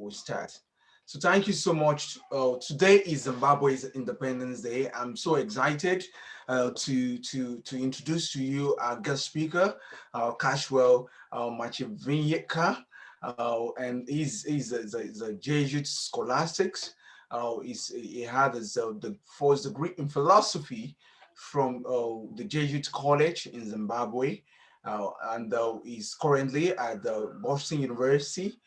we'll start. So thank you so much. Today is Zimbabwe's Independence Day. I'm so excited to introduce to you our guest speaker, Caswell Machivenyika, and he's a Jesuit scholastics. He had the first degree in philosophy from the Jesuit College in Zimbabwe, and he's currently at the Boston University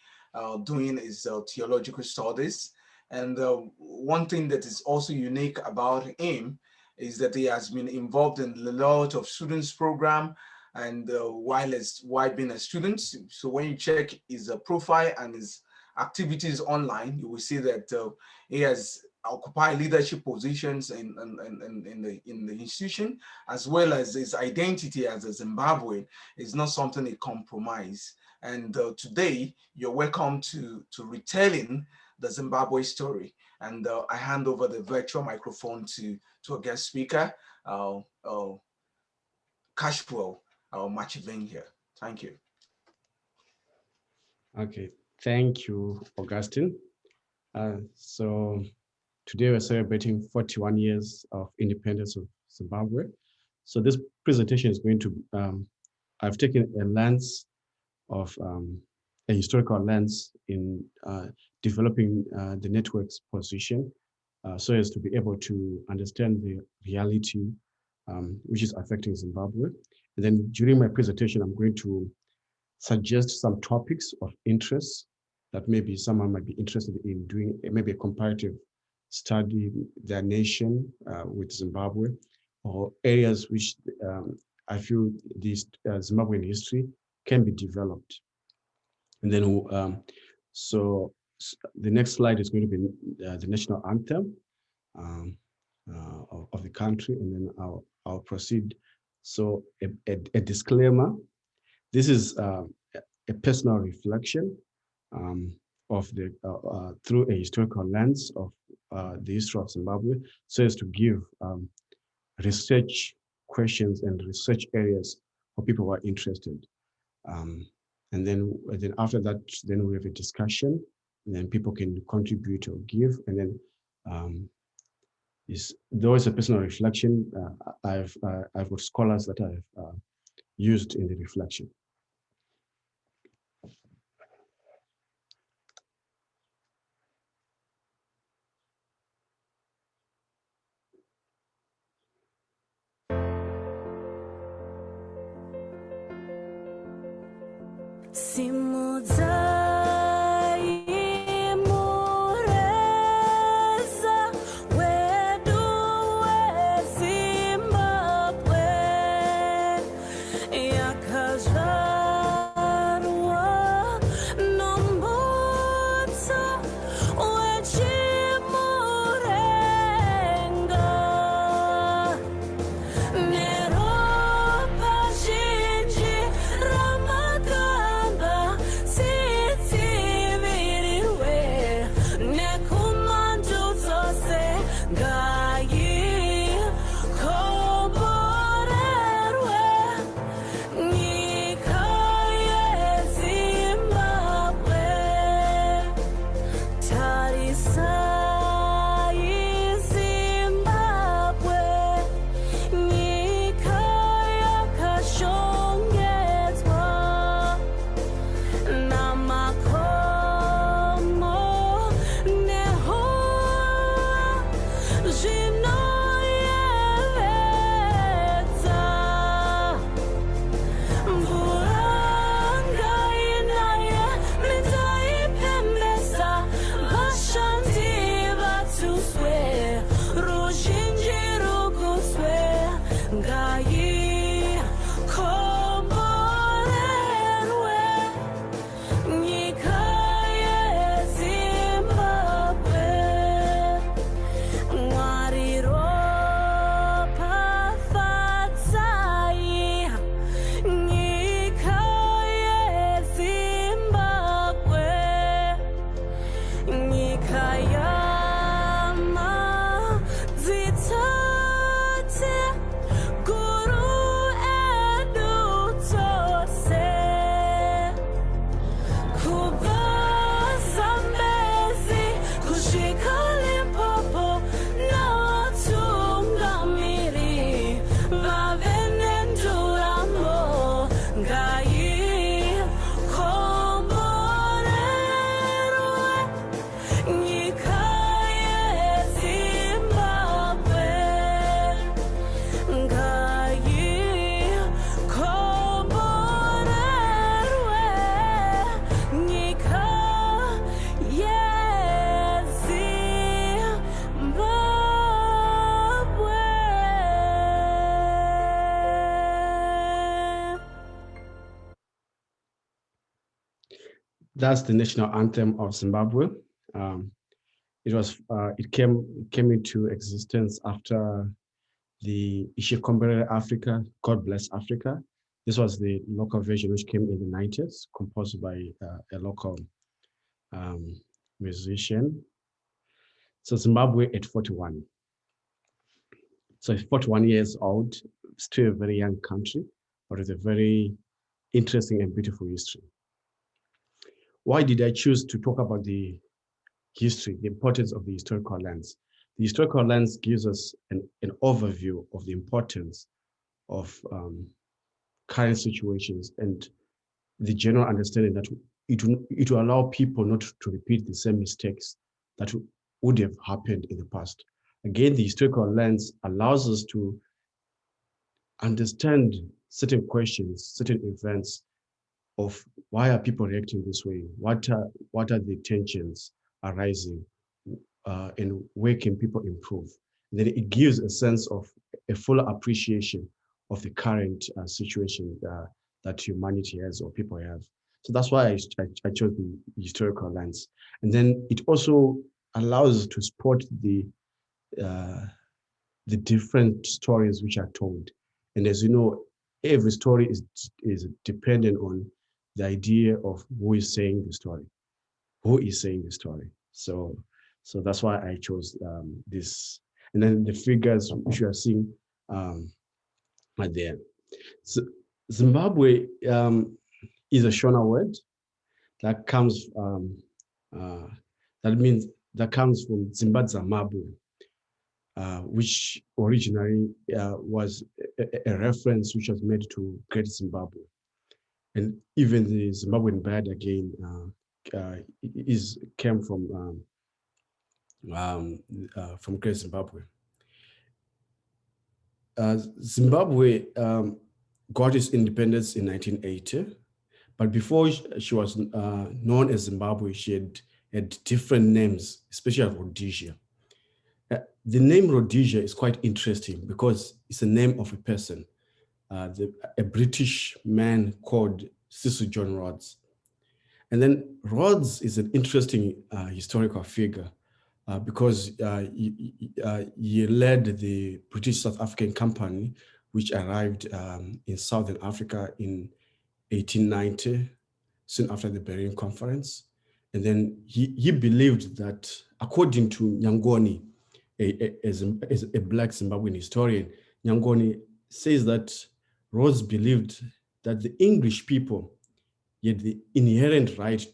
doing his theological studies. And one thing that is also unique about him is that he has been involved in a lot of students program and while being a student. So when you check his profile and his activities online, you will see that he has occupied leadership positions in the institution, as well as his identity as a Zimbabwean is not something he compromise. And today, you're welcome to retelling the Zimbabwe story. And I hand over the virtual microphone to a guest speaker, Caswell Machivenyika. Thank you. Okay, thank you, Augustine. So today we're celebrating 41 years of independence of Zimbabwe. So this presentation is going to, I've taken a lens of a historical lens in developing the network's position so as to be able to understand the reality which is affecting Zimbabwe. And then during my presentation, I'm going to suggest some topics of interest that maybe someone might be interested in doing, maybe a comparative study their nation with Zimbabwe, or areas which I feel this Zimbabwean history can be developed. And then, so the next slide is going to be the national anthem of the country, and then I'll proceed. So a disclaimer, this is a personal reflection of the through a historical lens of the history of Zimbabwe, so as to give research questions and research areas for people who are interested. And then after that, then we have a discussion, and then people can contribute or give. And then though it's a personal reflection, I've got scholars that I've used in the reflection. See That's the national anthem of Zimbabwe. It came into existence after the Ishikombere Africa, God Bless Africa. This was the local version which came in the 90s, composed by a local musician. So Zimbabwe at 41. So 41 years old, still a very young country, but with a very interesting and beautiful history. Why did I choose to talk about the history, the importance of the historical lens? The historical lens gives us an overview of the importance of current situations and the general understanding that it will allow people not to repeat the same mistakes that would have happened in the past. Again, the historical lens allows us to understand certain questions, certain events of why are people reacting this way? What are the tensions arising? And where can people improve? And then it gives a sense of a full appreciation of the current situation that humanity has or people have. So that's why I chose the historical lens. And then it also allows us to spot the different stories which are told. And as you know, every story is dependent on the idea of who is saying the story, who is saying the story. So that's why I chose this. And then the figures which you are seeing are there. So Zimbabwe is a Shona word that comes that comes from Zimbabwe, which originally was a reference which was made to Great Zimbabwe. And even the Zimbabwean bird again came from Great Zimbabwe. Zimbabwe got its independence in 1980, but before she was known as Zimbabwe, she had different names, especially Rhodesia. The name Rhodesia is quite interesting because it's the name of a person, a British man called Cecil John Rhodes. And then Rhodes is an interesting historical figure because he led the British South African Company, which arrived in Southern Africa in 1890, soon after the Berlin Conference. And then he believed that, according to Nyangoni, as a Black Zimbabwean historian, Nyangoni says that Rhodes believed that the English people had the inherent right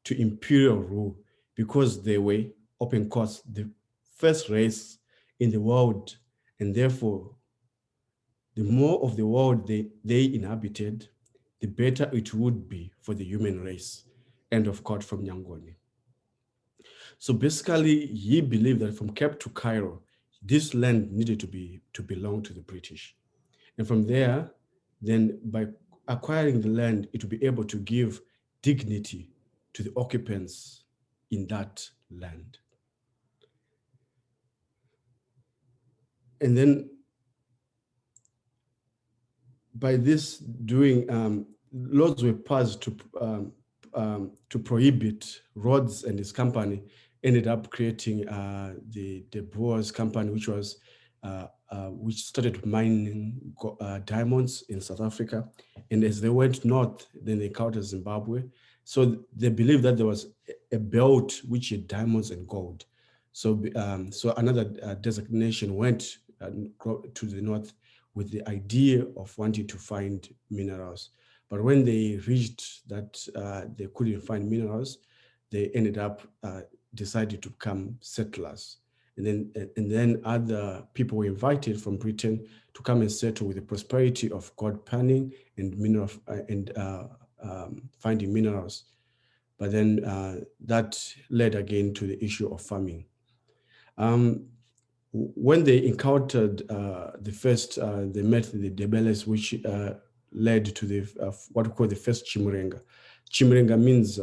to imperial rule because they were, open quotes, the first race in the world, and therefore the more of the world they inhabited, the better it would be for the human race. End of quote from Nyangoni. So basically, he believed that from Cape to Cairo, this land needed to belong to the British. And from there, then by acquiring the land, it would be able to give dignity to the occupants in that land. And then by this doing, laws were passed to prohibit Rhodes and his company ended up creating the Boers company, which started mining diamonds in South Africa. And as they went north, then they encountered Zimbabwe. So they believed that there was a belt which had diamonds and gold. So, so another designation went to the north with the idea of wanting to find minerals. But when they reached that they couldn't find minerals, they ended up decided to become settlers. And then other people were invited from Britain to come and settle with the prosperity of gold panning and finding minerals. But then that led again to the issue of farming. When they encountered they met the Debeles, which led to the what we call the first Chimurenga. Chimurenga means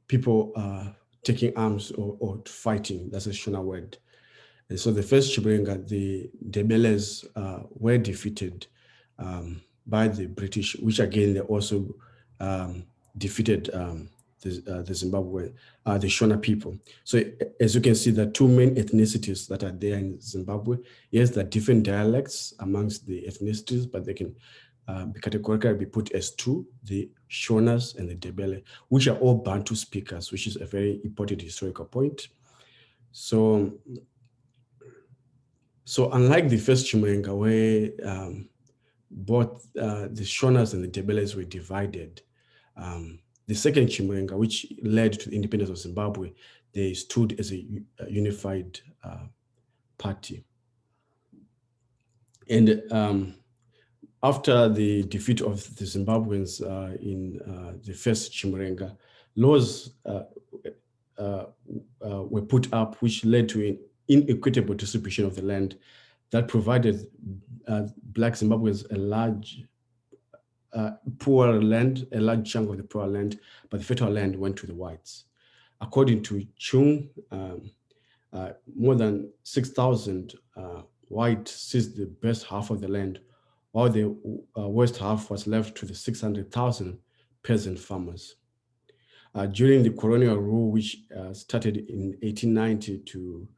people taking arms or fighting. That's a Shona word. And so the first Chimurenga, the Debeles were defeated by the British, which again they also defeated the Zimbabwe, the Shona people. So as you can see, the two main ethnicities that are there in Zimbabwe, yes, there are different dialects amongst the ethnicities, but they can be categorically be put as two, the Shonas and the Ndebele, which are all Bantu speakers, which is a very important historical point. So unlike the first Chimurenga, where both the Shonas and the Ndebeles were divided, the second Chimurenga, which led to the independence of Zimbabwe, they stood as a unified party. And after the defeat of the Zimbabweans in the first Chimurenga, laws were put up which led to an inequitable distribution of the land that provided Black Zimbabweans a large poor land, a large chunk of the poor land, but the fertile land went to the whites. According to Chung, more than 6,000 whites seized the best half of the land, while the worst half was left to the 600,000 peasant farmers. During the colonial rule, which started in 1890 to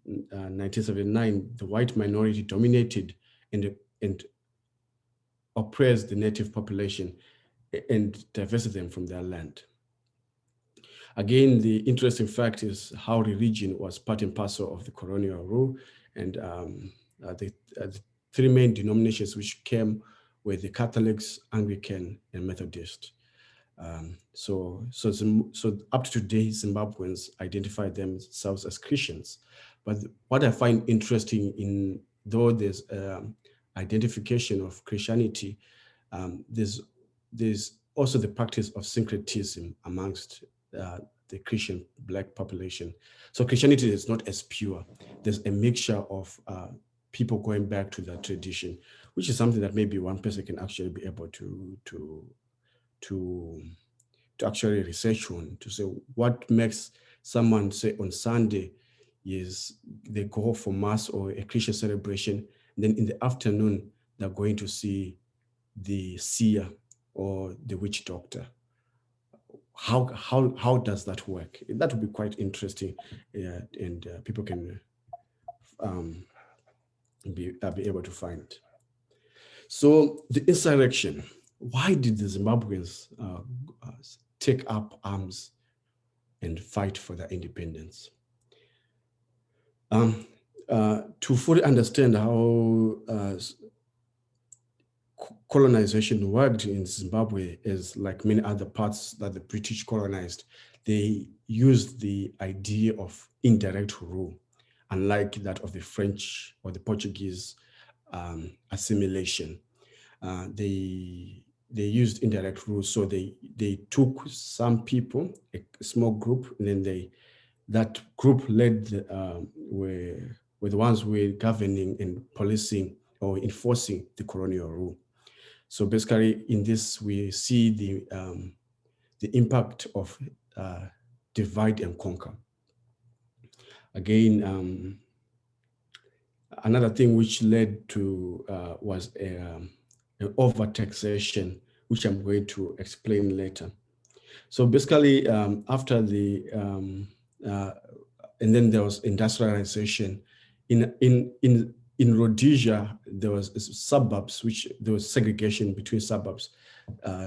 1979, the white minority dominated and oppressed the native population and divested them from their land. Again, the interesting fact is how religion was part and parcel of the colonial rule, and the three main denominations which came were the Catholics, Anglican, and Methodist. So up to today, Zimbabweans identify themselves as Christians. But what I find interesting, though there's identification of Christianity, there's also the practice of syncretism amongst the Christian Black population. So Christianity is not as pure. There's a mixture of people going back to that tradition, which is something that maybe one person can actually be able to actually research on, to say what makes someone say on Sunday is they go for mass or a Christian celebration, and then in the afternoon they're going to see the seer or the witch doctor. How does that work? That would be quite interesting, and people can be able to find it. So the insurrection. Why did the Zimbabweans take up arms and fight for their independence? To fully understand how colonization worked in Zimbabwe, is like many other parts that the British colonized, they used the idea of indirect rule, unlike that of the French or the Portuguese assimilation. They used indirect rule, so they took some people, a small group, and then that group led were the ones who were governing and policing or enforcing the colonial rule. So basically, in this we see the impact of divide and conquer. Again, another thing which led to was an over-taxation, which I'm going to explain later. So basically, after and then there was industrialization. In Rhodesia, there was suburbs, which there was segregation between suburbs,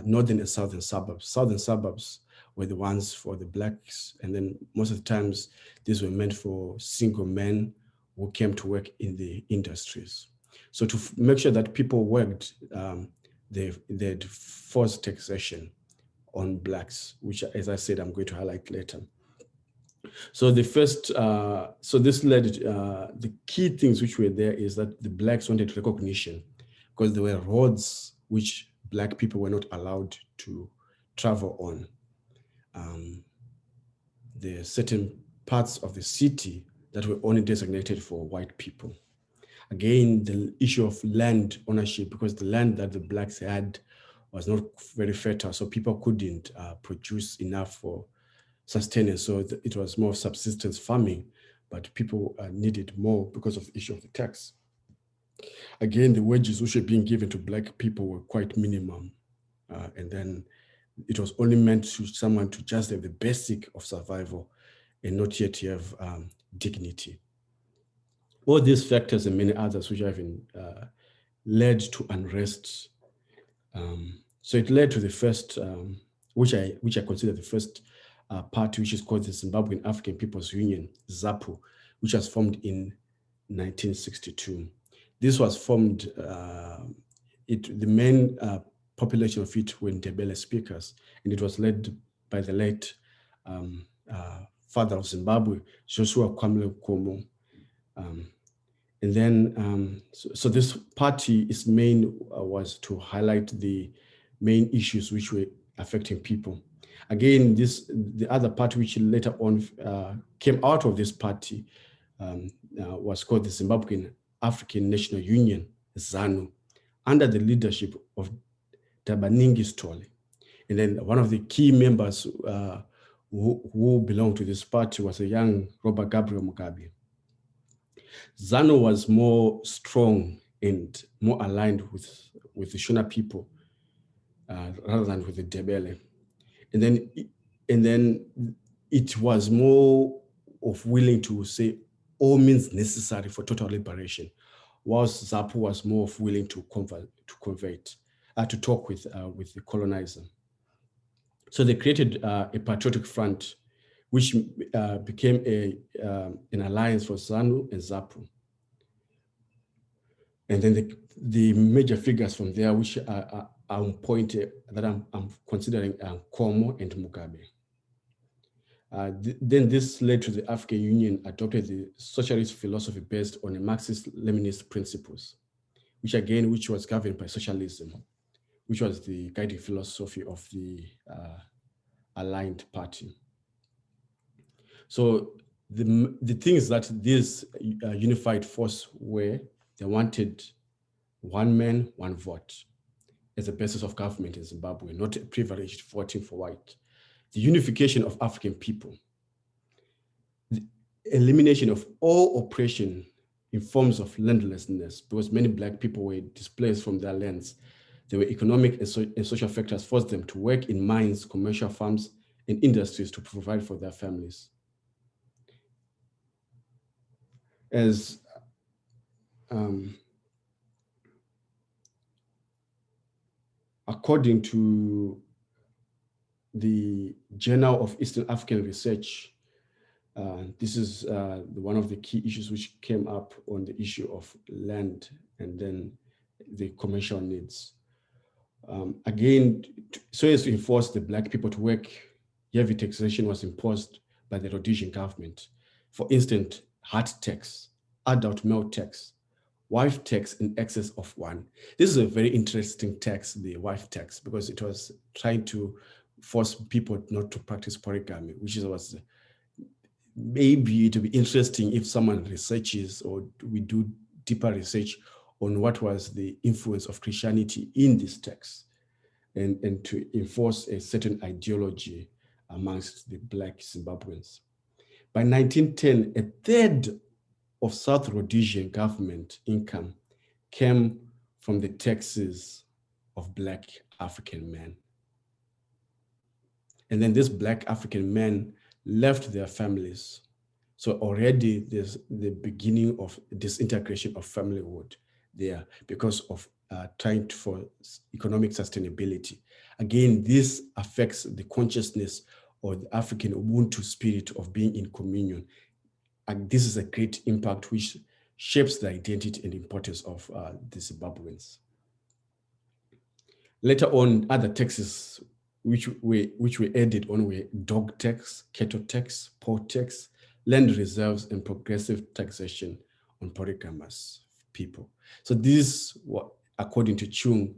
northern and southern suburbs. Southern suburbs were the ones for the Blacks, and then most of the times these were meant for single men who came to work in the industries. So to make sure that people worked, they'd forced taxation on Blacks, which, as I said, I'm going to highlight later. So the first, so this led, the key things which were there is that the Blacks wanted recognition, because there were roads which Black people were not allowed to travel on. There are certain parts of the city that were only designated for white people. Again, the issue of land ownership, because the land that the Blacks had was not very fertile, so people couldn't produce enough for sustenance. So it was more subsistence farming, but people needed more because of the issue of the tax. Again, the wages which were being given to Black people were quite minimum. And then it was only meant to someone to just have the basic of survival and not yet have dignity. All these factors and many others which have led to unrest. So it led to the first, which I consider the first party, which is called the Zimbabwean African People's Union, ZAPU, which was formed in 1962. This was formed, the main population of it were Ndebele speakers, and it was led by the late father of Zimbabwe, Joshua Kwamile Nkomo. And then, so this party, its main was to highlight the main issues which were affecting people. Again, the other party which later on came out of this party was called the Zimbabwean African National Union, ZANU, under the leadership of Tabaningi Stole. And then one of the key members who belonged to this party was a young Robert Gabriel Mugabe. ZANU was more strong and more aligned with the Shona people rather than with the Ndebele. And then it was more of willing to say all means necessary for total liberation, whilst ZAPU was more of willing to talk with the colonizer. So they created a patriotic front, which became an alliance for ZANU and ZAPU. And then the major figures from there, which are on point that I'm considering Nkomo and Mugabe. Then this led to the African Union adopted the socialist philosophy based on a Marxist-Leninist principles, which was governed by socialism, which was the guiding philosophy of the aligned party. So the things that this unified force were, they wanted one man, one vote as a basis of government in Zimbabwe, not privileged voting for white. The unification of African people, the elimination of all oppression in forms of landlessness, because many Black people were displaced from their lands. There were economic and social factors forced them to work in mines, commercial farms, and industries to provide for their families. As according to the Journal of Eastern African Research, this is one of the key issues which came up on the issue of land and then the commercial needs. Again, so as to enforce the Black people to work, heavy taxation was imposed by the Rhodesian government. For instance, heart tax, adult male tax, wife tax in excess of one. This is a very interesting tax, the wife tax, because it was trying to force people not to practice polygamy, which was maybe it would be interesting if someone researches or we do deeper research on what was the influence of Christianity in this text and to enforce a certain ideology amongst the Black Zimbabweans. By 1910, a third of South Rhodesian government income came from the taxes of Black African men. And then these Black African men left their families. So already there's the beginning of disintegration of familyhood there because of trying for economic sustainability. Again, this affects the consciousness or the African Ubuntu spirit of being in communion. And this is a great impact which shapes the identity and importance of the Zimbabweans. Later on, other taxes which were added on were dog tax, cattle tax, port tax, land reserves, and progressive taxation on polygamous people. So this, according to Chung,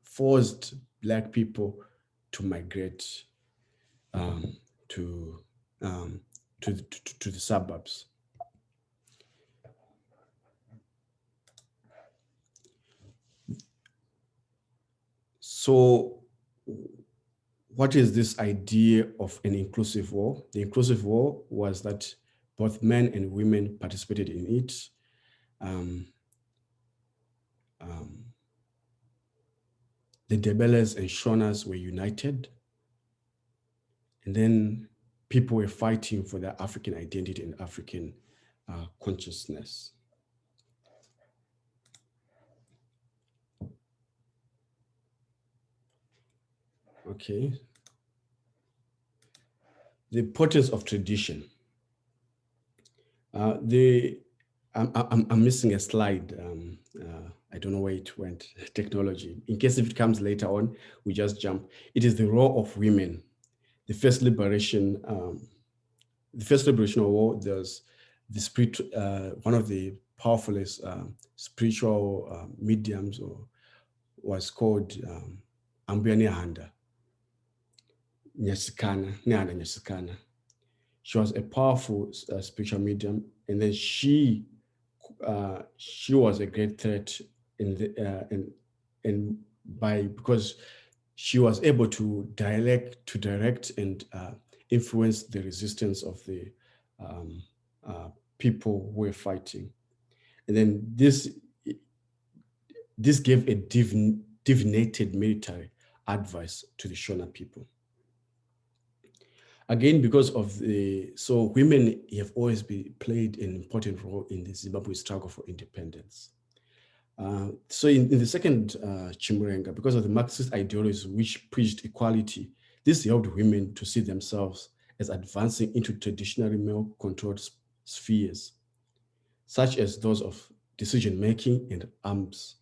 forced Black people to migrate to the suburbs. So what is this idea of an inclusive war? The inclusive war was that both men and women participated in it. the Debeles and Shonas were united. And then people were fighting for their African identity and African consciousness. Okay. The importance of tradition. I'm missing a slide. I don't know where it went. Technology. In case if it comes later on, we just jump. It is the role of women. The first liberation war. There's the spirit. One of the powerfulest spiritual mediums was called Ambianehanda Nyasikana. She was a powerful spiritual medium, and then she was a great threat because she was able to direct and influence the resistance of the people who were fighting. And then this gave a divinated military advice to the Shona people. Again, because of women have always played an important role in the Zimbabwe struggle for independence. So in the second Chimurenga, because of the Marxist ideologies which preached equality, this helped women to see themselves as advancing into traditionally male-controlled spheres, such as those of decision-making and arms.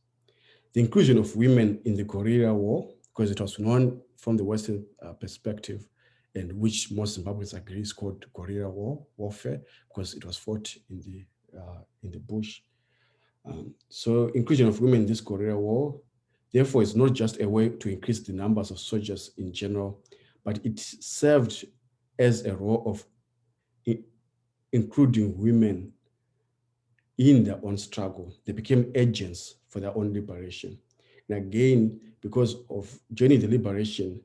The inclusion of women in the guerrilla war, because it was known from the Western perspective, and which most Zimbabweans agree is called guerrilla warfare, because it was fought in the bush. So inclusion of women in this guerrilla war, therefore, is not just a way to increase the numbers of soldiers in general, but it served as a role of including women in their own struggle. They became agents for their own liberation. And again, because of joining the liberation,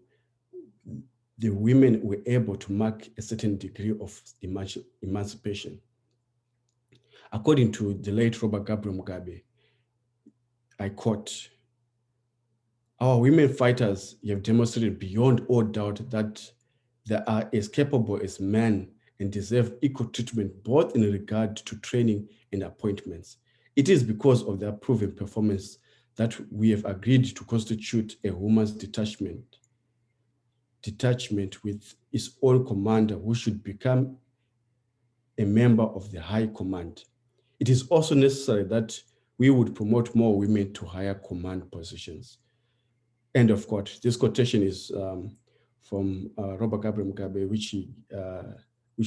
the women were able to mark a certain degree of emancipation. According to the late Robert Gabriel Mugabe, I quote, "Our women fighters have demonstrated beyond all doubt that they are as capable as men and deserve equal treatment both in regard to training and appointments. It is because of their proven performance that we have agreed to constitute a women's detachment with its own commander who should become a member of the High Command. It is also necessary that we would promote more women to higher command positions." End of quote. This quotation is from Robert Gabriel Mugabe, which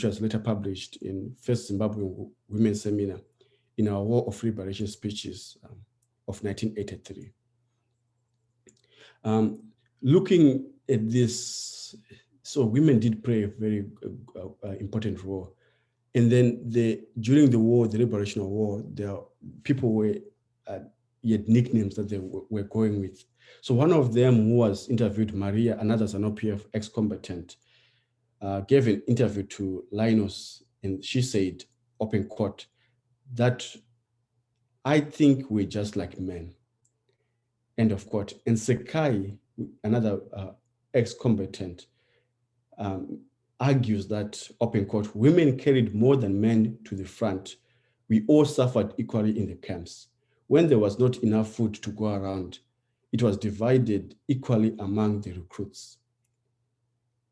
was later published in First Zimbabwean Women's Seminar in our War of Liberation speeches of 1983. Looking at this, so women did play a very important role. And then during the war, the Liberation War, people had nicknames that they were going with. So one of them who was interviewed, Maria, another ZANU-PF ex-combatant, gave an interview to Linus, and she said, open quote, that "I think we're just like men." End of quote. And Sekai, another ex-combatant, argues that, open quote, "Women carried more than men to the front. We all suffered equally in the camps. When there was not enough food to go around, it was divided equally among the recruits."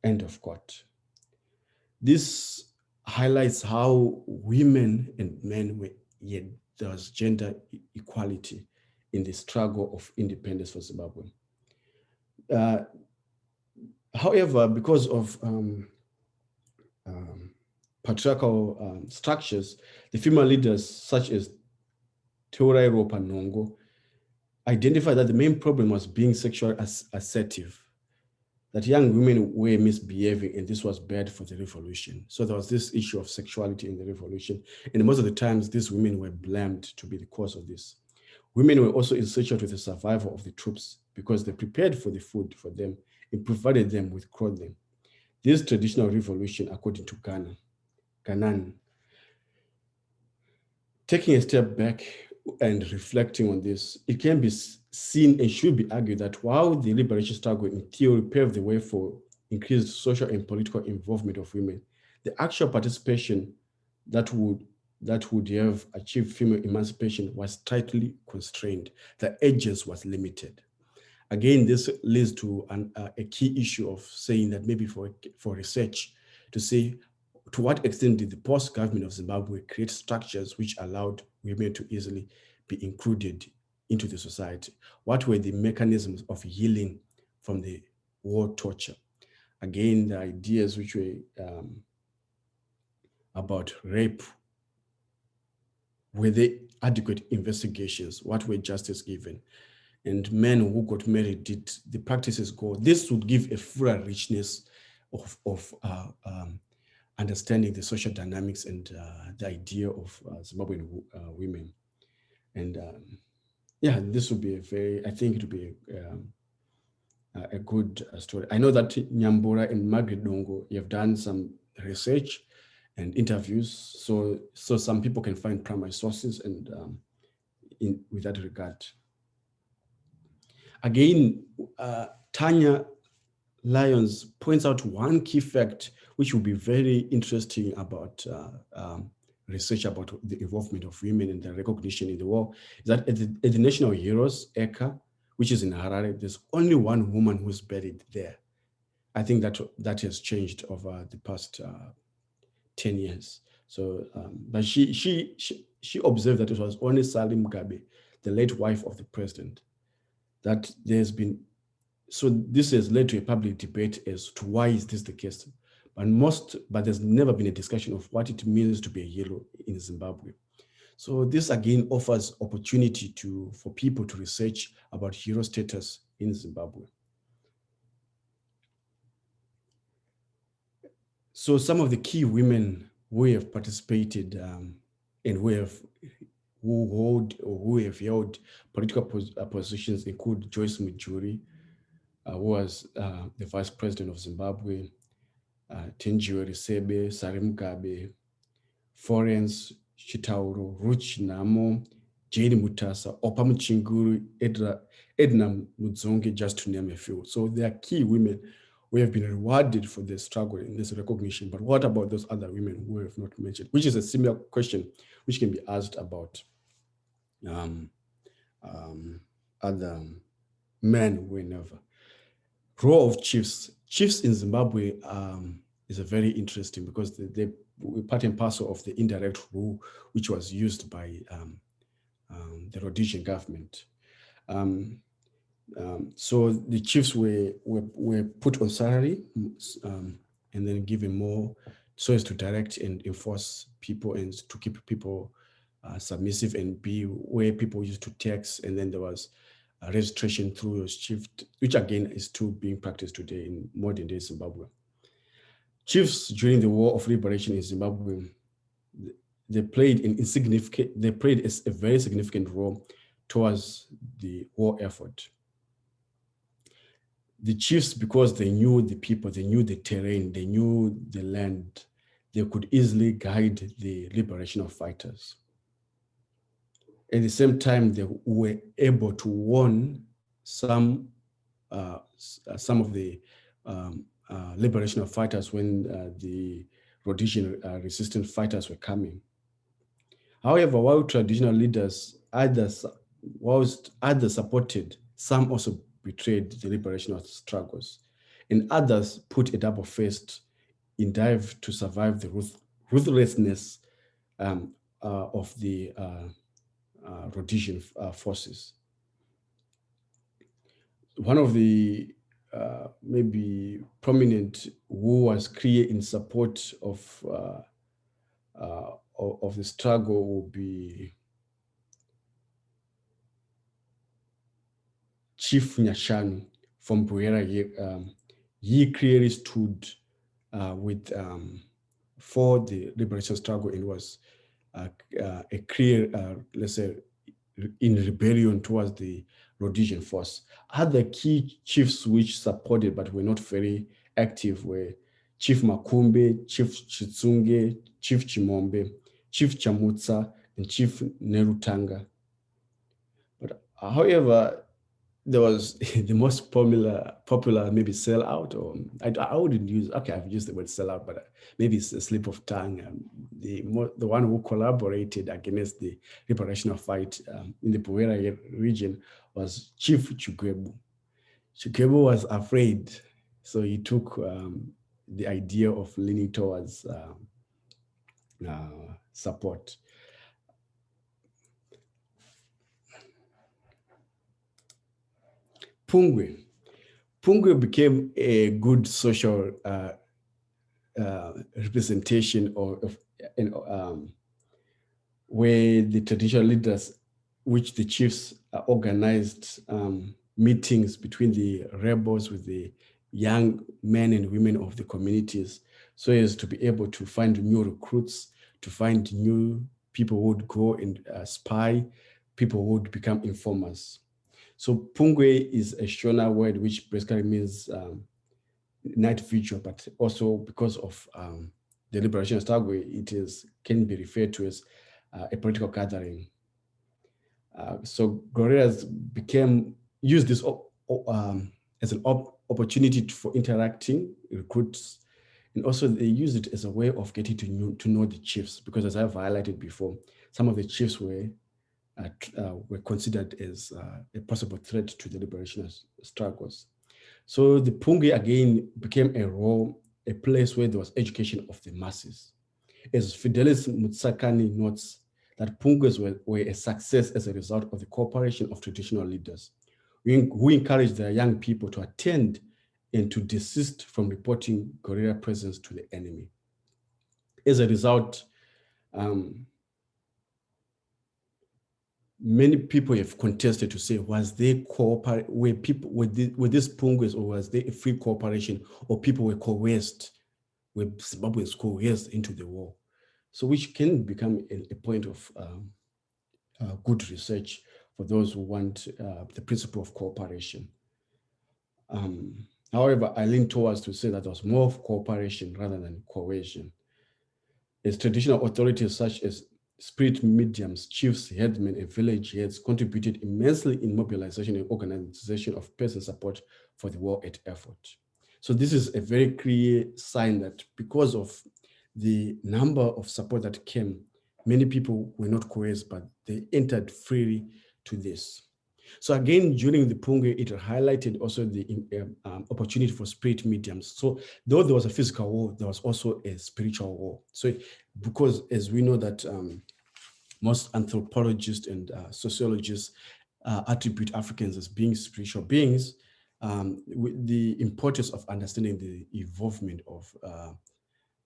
End of quote. This highlights how women and men there was gender equality in the struggle of independence for Zimbabwe. However, because of patriarchal structures, the female leaders such as Teorai Panongo identified that the main problem was being sexually assertive, that young women were misbehaving, and this was bad for the revolution. So there was this issue of sexuality in the revolution, and most of the times these women were blamed to be the cause of this. Women were also essential to the survival of the troops because they prepared for the food for them and provided them with clothing. This traditional revolution, according to Ganan, taking a step back and reflecting on this, it can be seen and should be argued that while the liberation struggle in theory paved the way for increased social and political involvement of women, the actual participation that would have achieved female emancipation was tightly constrained. The edges was limited. Again, this leads to a key issue of saying that maybe for research to say to what extent did the post-government of Zimbabwe create structures which allowed women to easily be included into the society? What were the mechanisms of healing from the war torture? Again, the ideas which were about rape, were there adequate investigations? What were justice given? And men who got married, did the practices go? This would give a fuller richness of understanding the social dynamics and the idea of Zimbabwean women. And yeah, this would be I think it would be a good story. I know that Nyambura and Margaret Dongo, you have done some research and interviews, so some people can find primary sources and with that regard. Again, Tanya Lyons points out one key fact which will be very interesting about research about the involvement of women and their recognition in the war, is that at the National Heroes, Eka, which is in Harare, there's only one woman who's buried there. I think that has changed over the past 10 years. So, but she observed that it was only Salim Mugabe, the late wife of the president, that there's been, so this has led to a public debate as to why is this the case. But there's never been a discussion of what it means to be a hero in Zimbabwe. So this again offers opportunity for people to research about hero status in Zimbabwe. So some of the key women who have participated and who have held political positions include Joyce Mujuri, who was the vice president of Zimbabwe, Tenjiwe Risebe, Salim Mugabe, Florence Chitauro, Ruth Namo, Jane Mutasa, Opa Muchinguru, Edna Mudzonge, just to name a few. So they are key women who have been rewarded for their struggle in this recognition. But what about those other women who have not mentioned? Which is a similar question which can be asked about other men whenever. Role of chiefs. Chiefs in Zimbabwe is a very interesting because they were part and parcel of the indirect rule which was used by the Rhodesian government. So the chiefs were put on salary and then given more so as to direct and enforce people and to keep people submissive and be where people used to tax, and then there was registration through your chief, which again is still being practiced today in modern day Zimbabwe. Chiefs during the War of Liberation in Zimbabwe, they played a very significant role towards the war effort. The chiefs, because they knew the people, they knew the terrain, they knew the land, they could easily guide the liberation of fighters. At the same time, they were able to warn some of the liberation of fighters when the Rhodesian resistance fighters were coming. However, while traditional leaders either supported, some also betrayed the liberation of struggles, and others put a double fist in dive to survive the ruthlessness of the Rhodesian forces. One of the maybe prominent who was clear in support of the struggle will be Chief Nyashanu from Buera. He clearly stood for the liberation struggle and was a clear, let's say, in rebellion towards the Rhodesian force. Other key chiefs which supported but were not very active were Chief Makumbe, Chief Chitsunge, Chief Chimombe, Chief Chamutsa, and Chief Nerutanga. But however, there was the most popular maybe sellout, or I wouldn't use, okay, I've used the word sellout, but maybe it's a slip of tongue. The one who collaborated against the liberational fight in the Buera region was Chief Chugwebu. Chugwebu was afraid, so he took the idea of leaning towards support. Pungwe. Pungwe became a good social representation of where the traditional leaders, which the chiefs organized meetings between the rebels with the young men and women of the communities, so as to be able to find new recruits, to find new people who would go and spy, people who would become informers. So Pungwe is a Shona word which basically means night vigil, but also because of the liberation struggle, can be referred to as a political gathering. So guerrillas used this as an opportunity for interacting recruits, and also they used it as a way of getting to know the chiefs, because as I've highlighted before, some of the chiefs were considered as a possible threat to the liberation struggles. So the Pungi again became a place where there was education of the masses. As Fidelis Mutsakani notes, that Pungas were a success as a result of the cooperation of traditional leaders who encouraged their young people to attend and to desist from reporting guerrilla presence to the enemy. As a result, many people have contested to say, was they cooperate, were these Pungas, or was there a free cooperation, or people were coerced, were Zimbabweans coerced into the war? So which can become a point of good research for those who want the principle of cooperation. However, I lean towards to say that there was more of cooperation rather than coercion. As traditional authorities such as spirit mediums, chiefs, headmen, and village heads contributed immensely in mobilization and organization of person support for the war effort. So this is a very clear sign that because of the number of support that came, many people were not coerced, but they entered freely to this. So again, during the Punge, it highlighted also the opportunity for spirit mediums. So though there was a physical war, there was also a spiritual war. So because as we know that most anthropologists and sociologists attribute Africans as being spiritual beings, with the importance of understanding the involvement of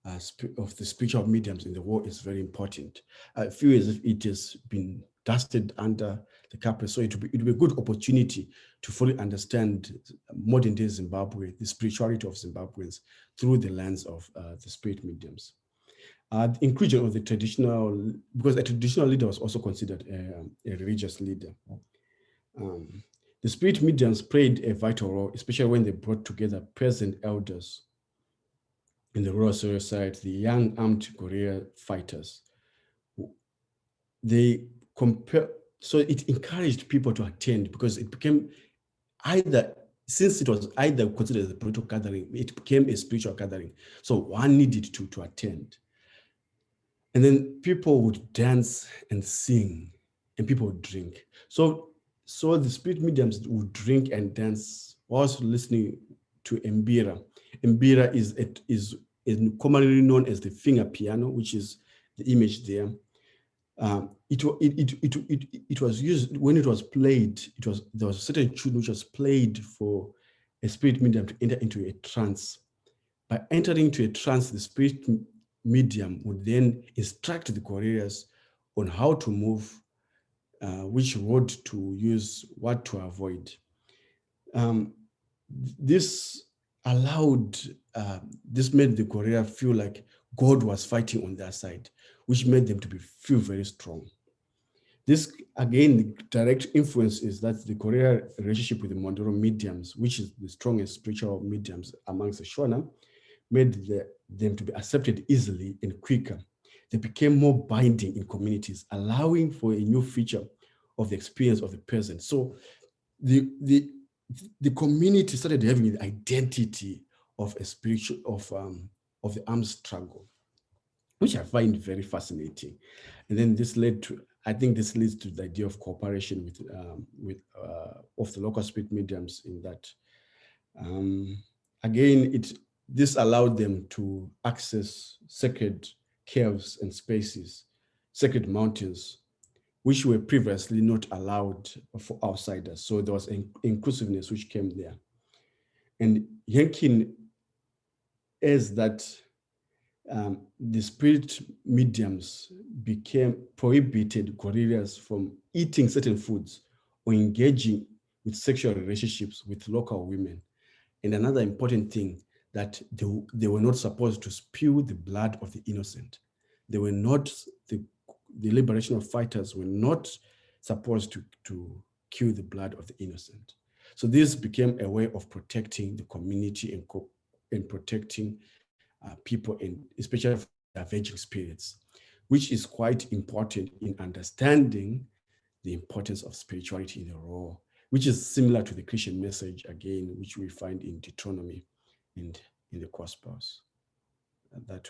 the spiritual mediums in the war is very important. I feel as if it has been dusted under the carpet, so it will be a good opportunity to fully understand modern day Zimbabwe, the spirituality of Zimbabweans through the lens of the spirit mediums. The inclusion of the traditional, because a traditional leader was also considered a religious leader. The spirit mediums played a vital role, especially when they brought together peasant elders in the rural side, the young armed guerrilla fighters. So it encouraged people to attend, because it became since it was either considered as a political gathering, it became a spiritual gathering. So one needed to attend. And then people would dance and sing, and people would drink. So the spirit mediums would drink and dance whilst listening to Mbira. Mbira is commonly known as the finger piano, which is the image there. It was used when it was played. There was a certain tune which was played for a spirit medium to enter into a trance. By entering into a trance, the spirit medium would then instruct the guerrillas on how to move, which road to use, what to avoid. This made the guerrilla feel like God was fighting on their side, which made them feel very strong. This, again, the direct influence is that the guerrilla relationship with the Mondoro mediums, which is the strongest spiritual mediums amongst the Shona, made them to be accepted easily and quicker. They became more binding in communities, allowing for a new feature of the experience of the peasant. So the community started having an identity of a spiritual of the armed struggle, which I find very fascinating. And then this led to, I think this leads to the idea of cooperation with of the local spirit mediums in that. Again, this allowed them to access sacred caves and spaces, sacred mountains, which were previously not allowed for outsiders. So there was inclusiveness which came there. And Yankin, as that the spirit mediums prohibited guerrillas from eating certain foods or engaging with sexual relationships with local women. And another important thing, that they were not supposed to spill the blood of the innocent. They were not, the liberation of fighters were not supposed to kill the blood of the innocent. So this became a way of protecting the community and protecting people, and especially for the avenging spirits, which is quite important in understanding the importance of spirituality in the role, which is similar to the Christian message, again, which we find in Deuteronomy and in the Gospels, that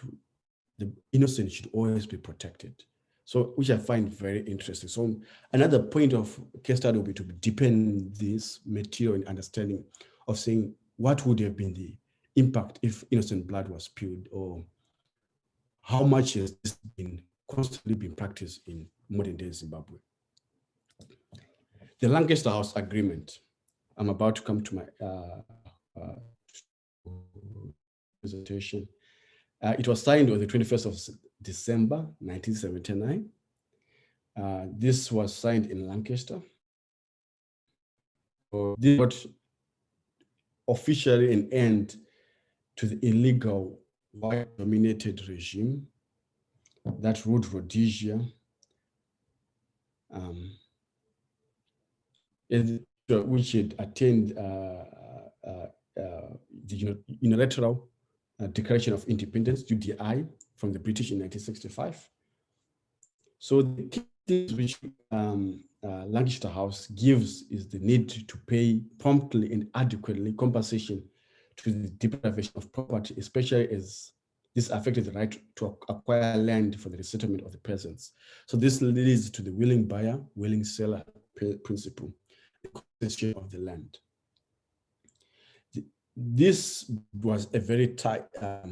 the innocent should always be protected. So, which I find very interesting. So another point of case study will be to deepen this material and understanding of saying what would have been the impact if innocent blood was spilled, or how much has this been constantly been practiced in modern day Zimbabwe. The Lancaster House Agreement. I'm about to come to my presentation. It was signed on the 21st of December, 1979. This was signed in Lancaster. So this brought officially an end to the illegal white-dominated regime that ruled Rhodesia, which had attained the unilateral Declaration of Independence, UDI, from the British in 1965. So the things which Lancaster House gives is the need to pay promptly and adequately compensation to the deprivation of property, especially as this affected the right to acquire land for the resettlement of the peasants. So this leads to the willing buyer, willing seller principle, the compensation of the land. This was a very tight, a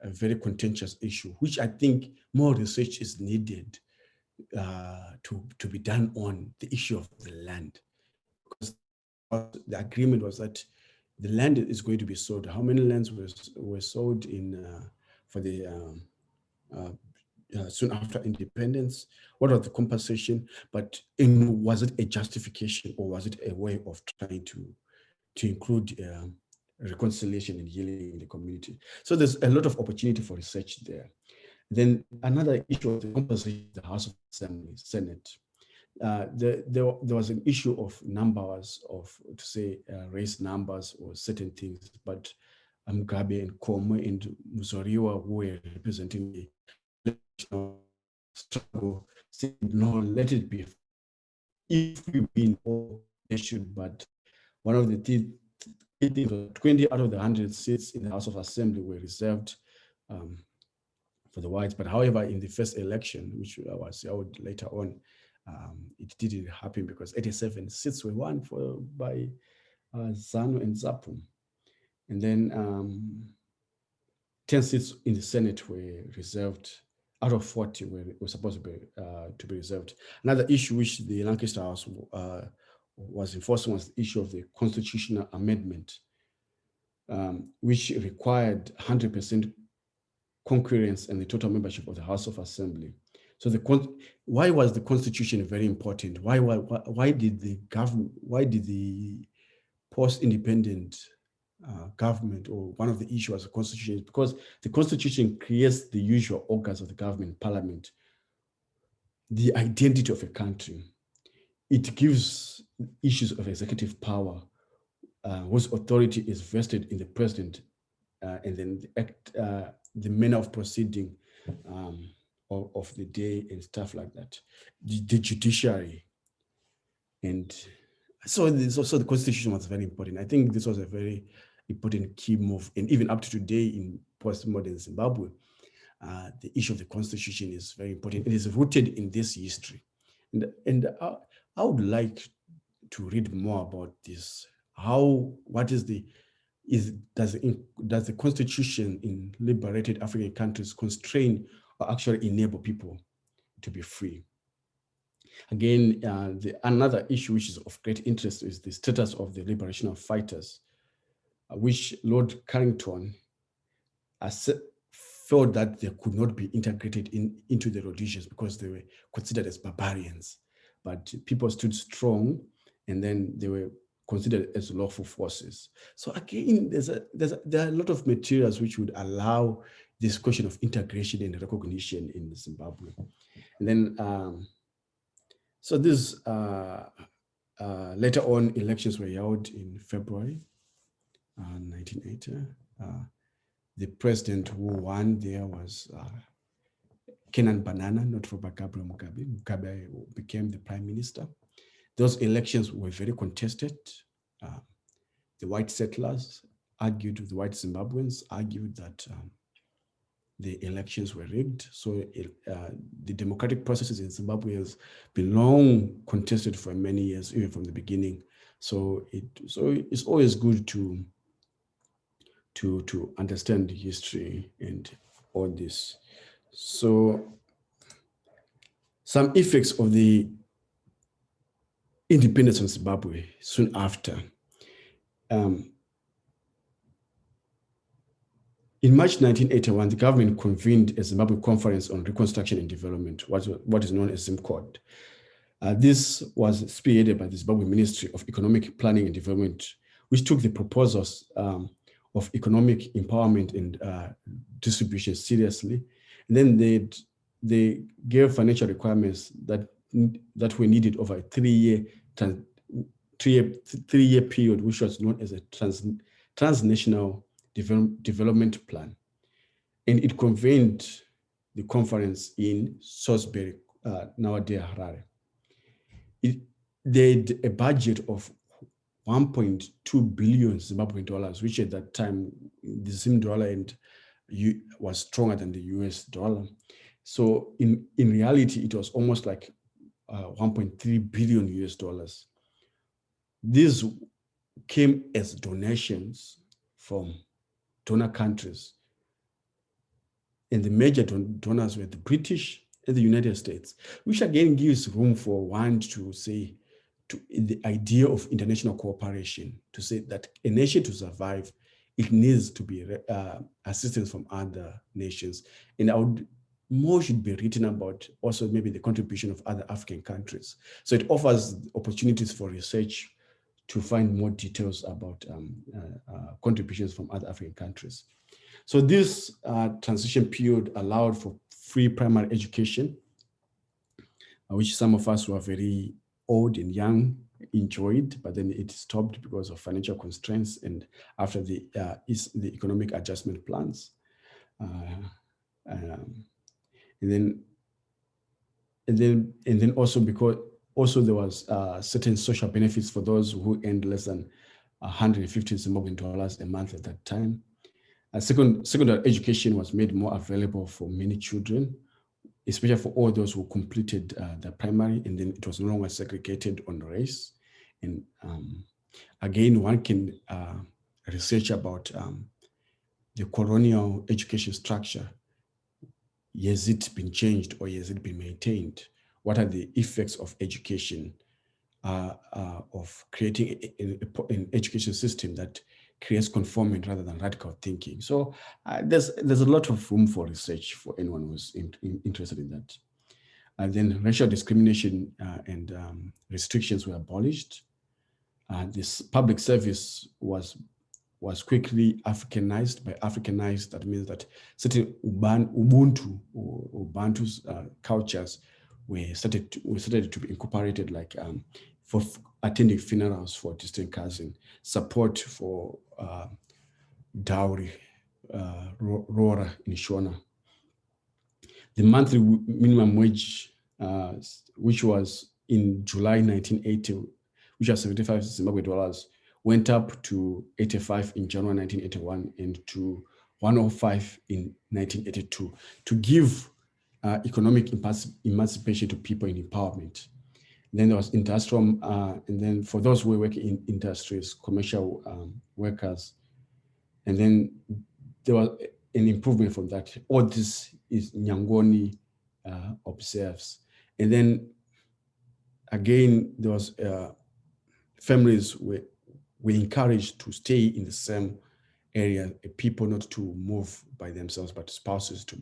very contentious issue, which I think more research is needed to be done on the issue of the land, because the agreement was that the land is going to be sold. How many lands were sold in for the soon after independence? What was the compensation? But was it a justification, or was it a way of trying to include reconciliation and healing in the community? So there's a lot of opportunity for research there. Then another issue of the compensation of the House of Assembly, Senate. There was an issue of numbers, of race numbers or certain things, but Mugabe and Koma and Muzoriwa, who were representing the struggle, said, no, let it be. If we win, they should. But one of the things, 20 out of the 100 seats in the House of Assembly were reserved for the whites. But however, in the first election, which was held later on, it didn't happen because 87 seats were won by ZANU and ZAPU. And then 10 seats in the Senate were reserved. Out of 40 were supposed to be reserved. Another issue which the Lancaster House was enforcing was the issue of the constitutional amendment, which required 100% concurrence and the total membership of the House of Assembly. So why was the Constitution very important? Why did the post-independent government, or one of the issues was the Constitution? Because the Constitution creates the usual organs of the government, Parliament, the identity of a country. It gives issues of executive power, whose authority is vested in the president, and then the manner of proceeding of the day and stuff like that. The judiciary, and So the constitution was very important. I think this was a very important key move, and even up to today in postmodern Zimbabwe, the issue of the constitution is very important. It is rooted in this history, and I would like to read more about this. Does the constitution in liberated African countries constrain or actually enable people to be free? Again, another issue which is of great interest is the status of the liberation of fighters, which Lord Carrington felt that they could not be integrated into the Rhodesians because they were considered as barbarians. But people stood strong, and then they were considered as lawful forces. So again, there are a lot of materials which would allow this question of integration and recognition in Zimbabwe. And then, so this later on, elections were held in February 1980. The president who won there was Kenan Banana, not Robert Gabriel Mugabe. Mugabe became the prime minister. Those elections were very contested. The white settlers argued, the white Zimbabweans argued that the elections were rigged. So the democratic processes in Zimbabwe has been long contested for many years, even from the beginning. So it's always good to understand the history and all this. So some effects of the independence of Zimbabwe soon after. In March 1981, the government convened a Zimbabwe Conference on Reconstruction and Development, what is known as ZimCOD. This was spearheaded by the Zimbabwe Ministry of Economic Planning and Development, which took the proposals of economic empowerment and distribution seriously. And then they gave financial requirements that were needed over a three-year period, which was known as a transnational development plan. And it convened the conference in Salisbury, nowadays Harare. They had a budget of 1.2 billion Zimbabwean dollars, which at that time, the Zim dollar and was stronger than the US dollar. So in reality, it was almost like 1.3 billion US dollars. These came as donations from donor countries. And the major donors were the British and the United States, which again gives room for one to say, the idea of international cooperation, to say that a nation to survive, it needs to be assistance from other nations. And more should be written about also maybe the contribution of other African countries. So it offers opportunities for research to find more details about contributions from other African countries. So this transition period allowed for free primary education, which some of us who are very old and young enjoyed, but then it stopped because of financial constraints and after the economic adjustment plans. And then also because there was certain social benefits for those who earned less than 150 Zimbabwean dollars a month at that time. Secondary education was made more available for many children, especially for all those who completed the primary, and then it was no longer segregated on race. And again, one can research about the colonial education structure. Has it been changed or has it been maintained? What are the effects of education, of creating an education system that creates conforming rather than radical thinking? So there's a lot of room for research for anyone who's interested in that. And then racial discrimination and restrictions were abolished. This public service was quickly Africanized. By Africanized, that means that certain Ubuntu or Bantu's cultures were started to be incorporated, like for attending funerals for distant cousin, support for dowry, Rora in Shona. The monthly minimum wage, which was in July 1980, which are 75 Zimbabwe dollars, went up to 85 in January 1981 and to 105 in 1982 to give economic emancipation to people in empowerment. Then there was industrial, and then for those who were working in industries, commercial workers, and then there was an improvement from that. All this is Nyangoni observes. And then again, there was families were encouraged to stay in the same area, people not to move by themselves, but spouses to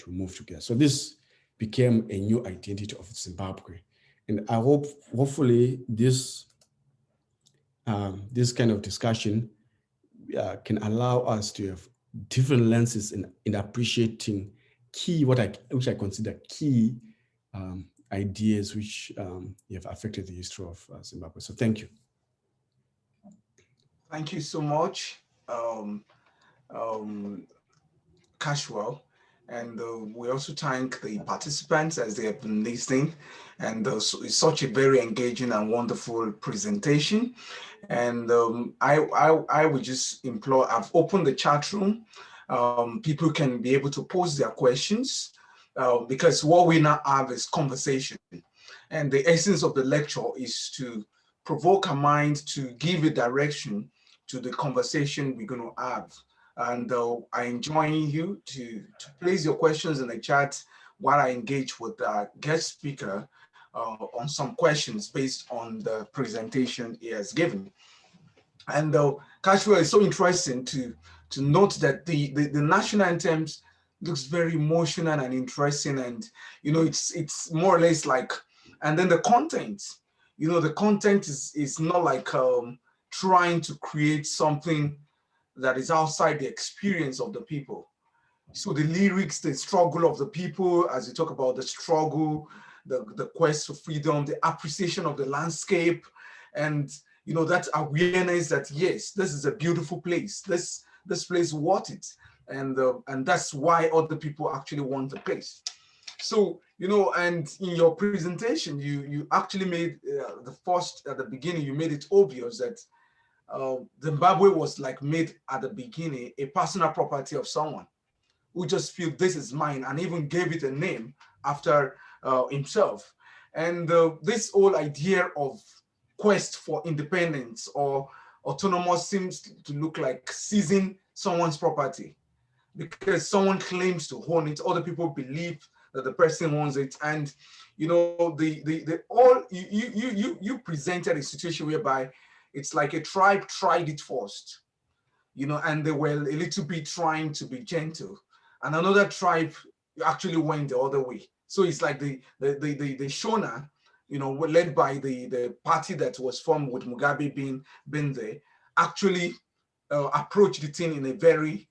move together. So this became a new identity of Zimbabwe. And I hope, hopefully, this kind of discussion can allow us to have different lenses in appreciating which I consider key ideas which have affected the history of Zimbabwe. So thank you. Thank you so much, Caswell. And we also thank the participants as they have been listening. And it's such a very engaging and wonderful presentation. And I would just implore, I've opened the chat room. People can be able to pose their questions because what we now have is conversation. And the essence of the lecture is to provoke a mind to give a direction to the conversation we're going to have. And I enjoin you to place your questions in the chat while I engage with our guest speaker on some questions based on the presentation he has given. And Caswell, is so interesting to note that the national anthems looks very emotional and interesting, and it's more or less like, and then the content, the content is not like trying to create something that is outside the experience of the people. So the lyrics, the struggle of the people, as you talk about the struggle, the quest for freedom, the appreciation of the landscape, and that awareness that yes, this is a beautiful place. This place is worth it, and that's why other people actually want the place. So and in your presentation, you actually made the first at the beginning. You made it obvious that Zimbabwe was like made at the beginning a personal property of someone who just feel this is mine and even gave it a name after himself. And this whole idea of quest for independence or autonomous seems to look like seizing someone's property because someone claims to own it. Other people believe that the person owns it, and you presented a situation whereby it's like a tribe tried it first, and they were a little bit trying to be gentle, and another tribe actually went the other way. So it's like the Shona, were led by the party that was formed with Mugabe being there, actually approached the thing in a very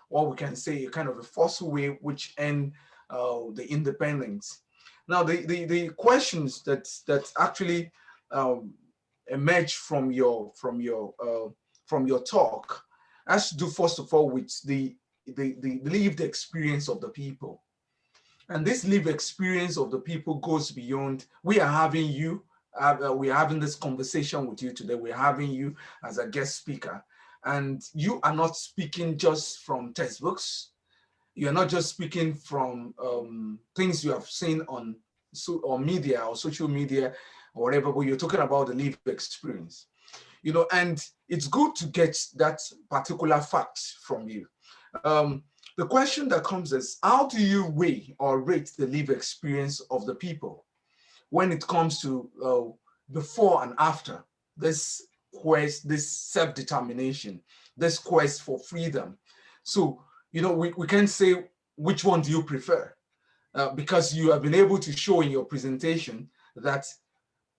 what we can say a kind of a forceful way, which end the independence. Now the questions that actually emerge from your talk has to do first of all with the lived experience of the people. And this lived experience of the people goes beyond, we are having this conversation with you today. We're having you as a guest speaker. And you are not speaking just from textbooks. You're not just speaking from things you have seen on media or social media or whatever, but you're talking about the lived experience. And it's good to get that particular fact from you. The question that comes is, how do you weigh or rate the lived experience of the people when it comes to before and after this quest, this self-determination, this quest for freedom? So, we can say, which one do you prefer? Because you have been able to show in your presentation that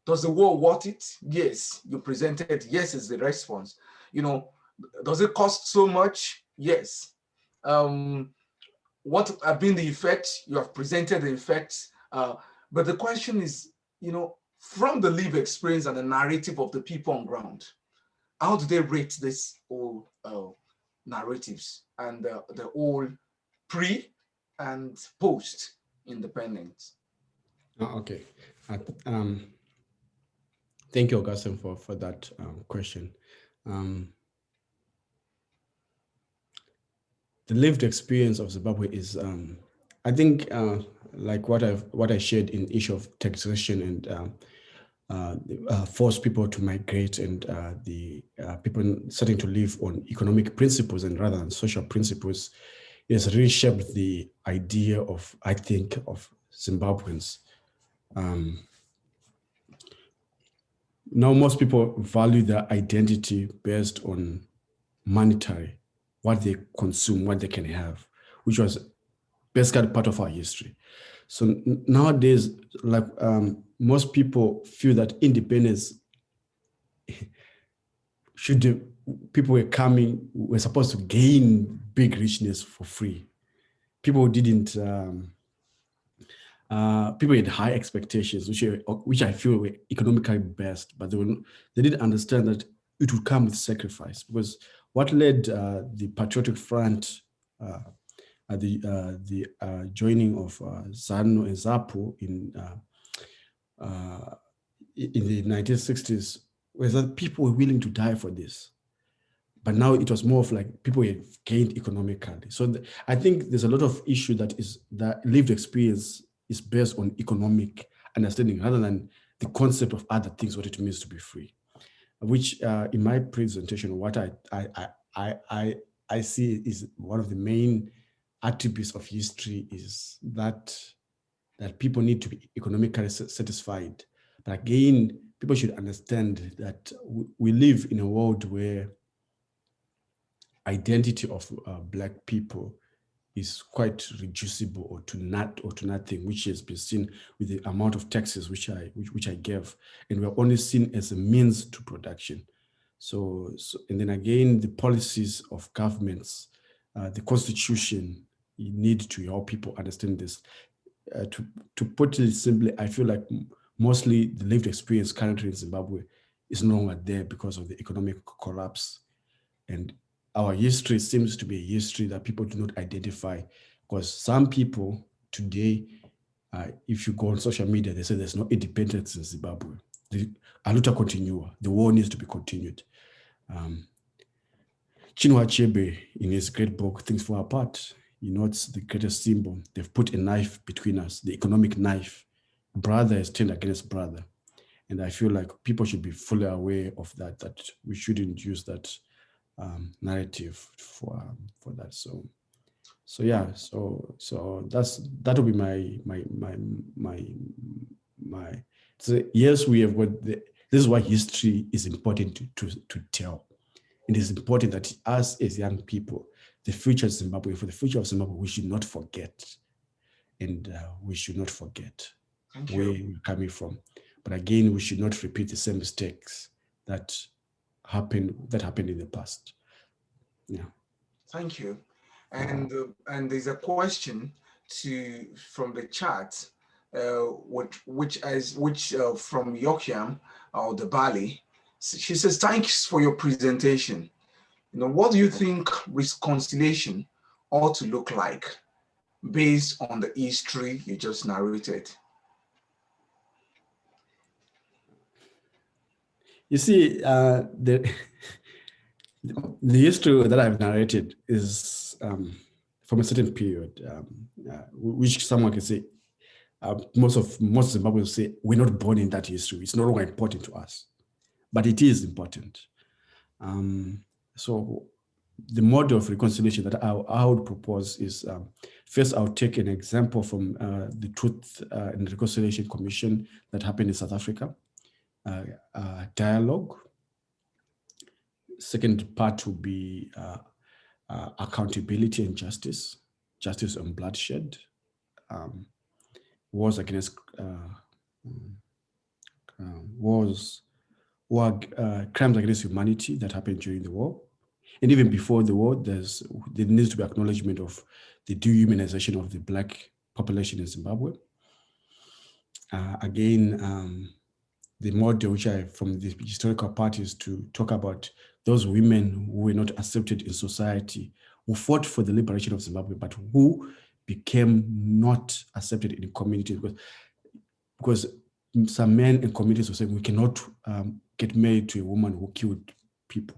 does the war worth it? Yes, you presented yes is the response. Does it cost so much? Yes. What have been the effects? You have presented the effects. But the question is, from the lived experience and the narrative of the people on ground, how do they rate this whole narratives and the whole pre and post independence? Okay. Thank you, Augustine, for that question. The lived experience of Zimbabwe is, I think, like what I shared in issue of taxation and force people to migrate and the people starting to live on economic principles and rather than social principles, has reshaped the idea of, I think, of Zimbabweans. Now most people value their identity based on monetary, what they consume, what they can have, which was basically part of our history. So nowadays, like most people feel that independence people were supposed to gain big richness for free. People didn't. People had high expectations, which I feel were economically best, but they didn't understand that it would come with sacrifice. Because what led the Patriotic Front, the joining of ZANU and ZAPU in the 1960s was that people were willing to die for this. But now it was more of like people have gained economically. So I think there's a lot of issue that lived experience is based on economic understanding rather than the concept of other things, what it means to be free. Which in my presentation, what I see is one of the main attributes of history is that people need to be economically satisfied. But again, people should understand that we live in a world where identity of Black people is quite reducible or to nothing, which has been seen with the amount of taxes which I gave, and we're only seen as a means to production. So and then again, the policies of governments, the constitution, you need to help people understand this. To put it simply, I feel like mostly the lived experience currently in Zimbabwe is no longer there because of the economic collapse. And our history seems to be a history that people do not identify, because some people today, if you go on social media, they say there's no independence in Zimbabwe. The aluta continua, the war needs to be continued. Chinua Achebe, in his great book, Things Fall Apart, it's the greatest symbol. They've put a knife between us, the economic knife. Brother is turned against brother. And I feel like people should be fully aware of that we shouldn't use that narrative for that. So yeah. So that will be my. So yes, we have got this is why history is important to tell. It is important that us as young people, the future of Zimbabwe, for the future of Zimbabwe, we should not forget, and we should not forget where we're coming from. But again, we should not repeat the same mistakes that happened in the past. Yeah. Thank you. And there's a question from the chat, which from Yokiam or the Bali. She says, "Thanks for your presentation. What do you think reconciliation ought to look like based on the history you just narrated?" You see, the history that I've narrated is from a certain period, which someone can say, most Zimbabweans say, we're not born in that history. It's no longer important to us, but it is important. So the model of reconciliation that I would propose is, first I'll take an example from the Truth and Reconciliation Commission that happened in South Africa, dialogue. Second part will be accountability and justice on bloodshed, wars against crimes against humanity that happened during the war. And even before the war, there needs to be acknowledgement of the dehumanization of the Black population in Zimbabwe. Again, the model which from the historical part is to talk about those women who were not accepted in society, who fought for the liberation of Zimbabwe, but who became not accepted in the community because some men and communities were saying we cannot get married to a woman who killed people.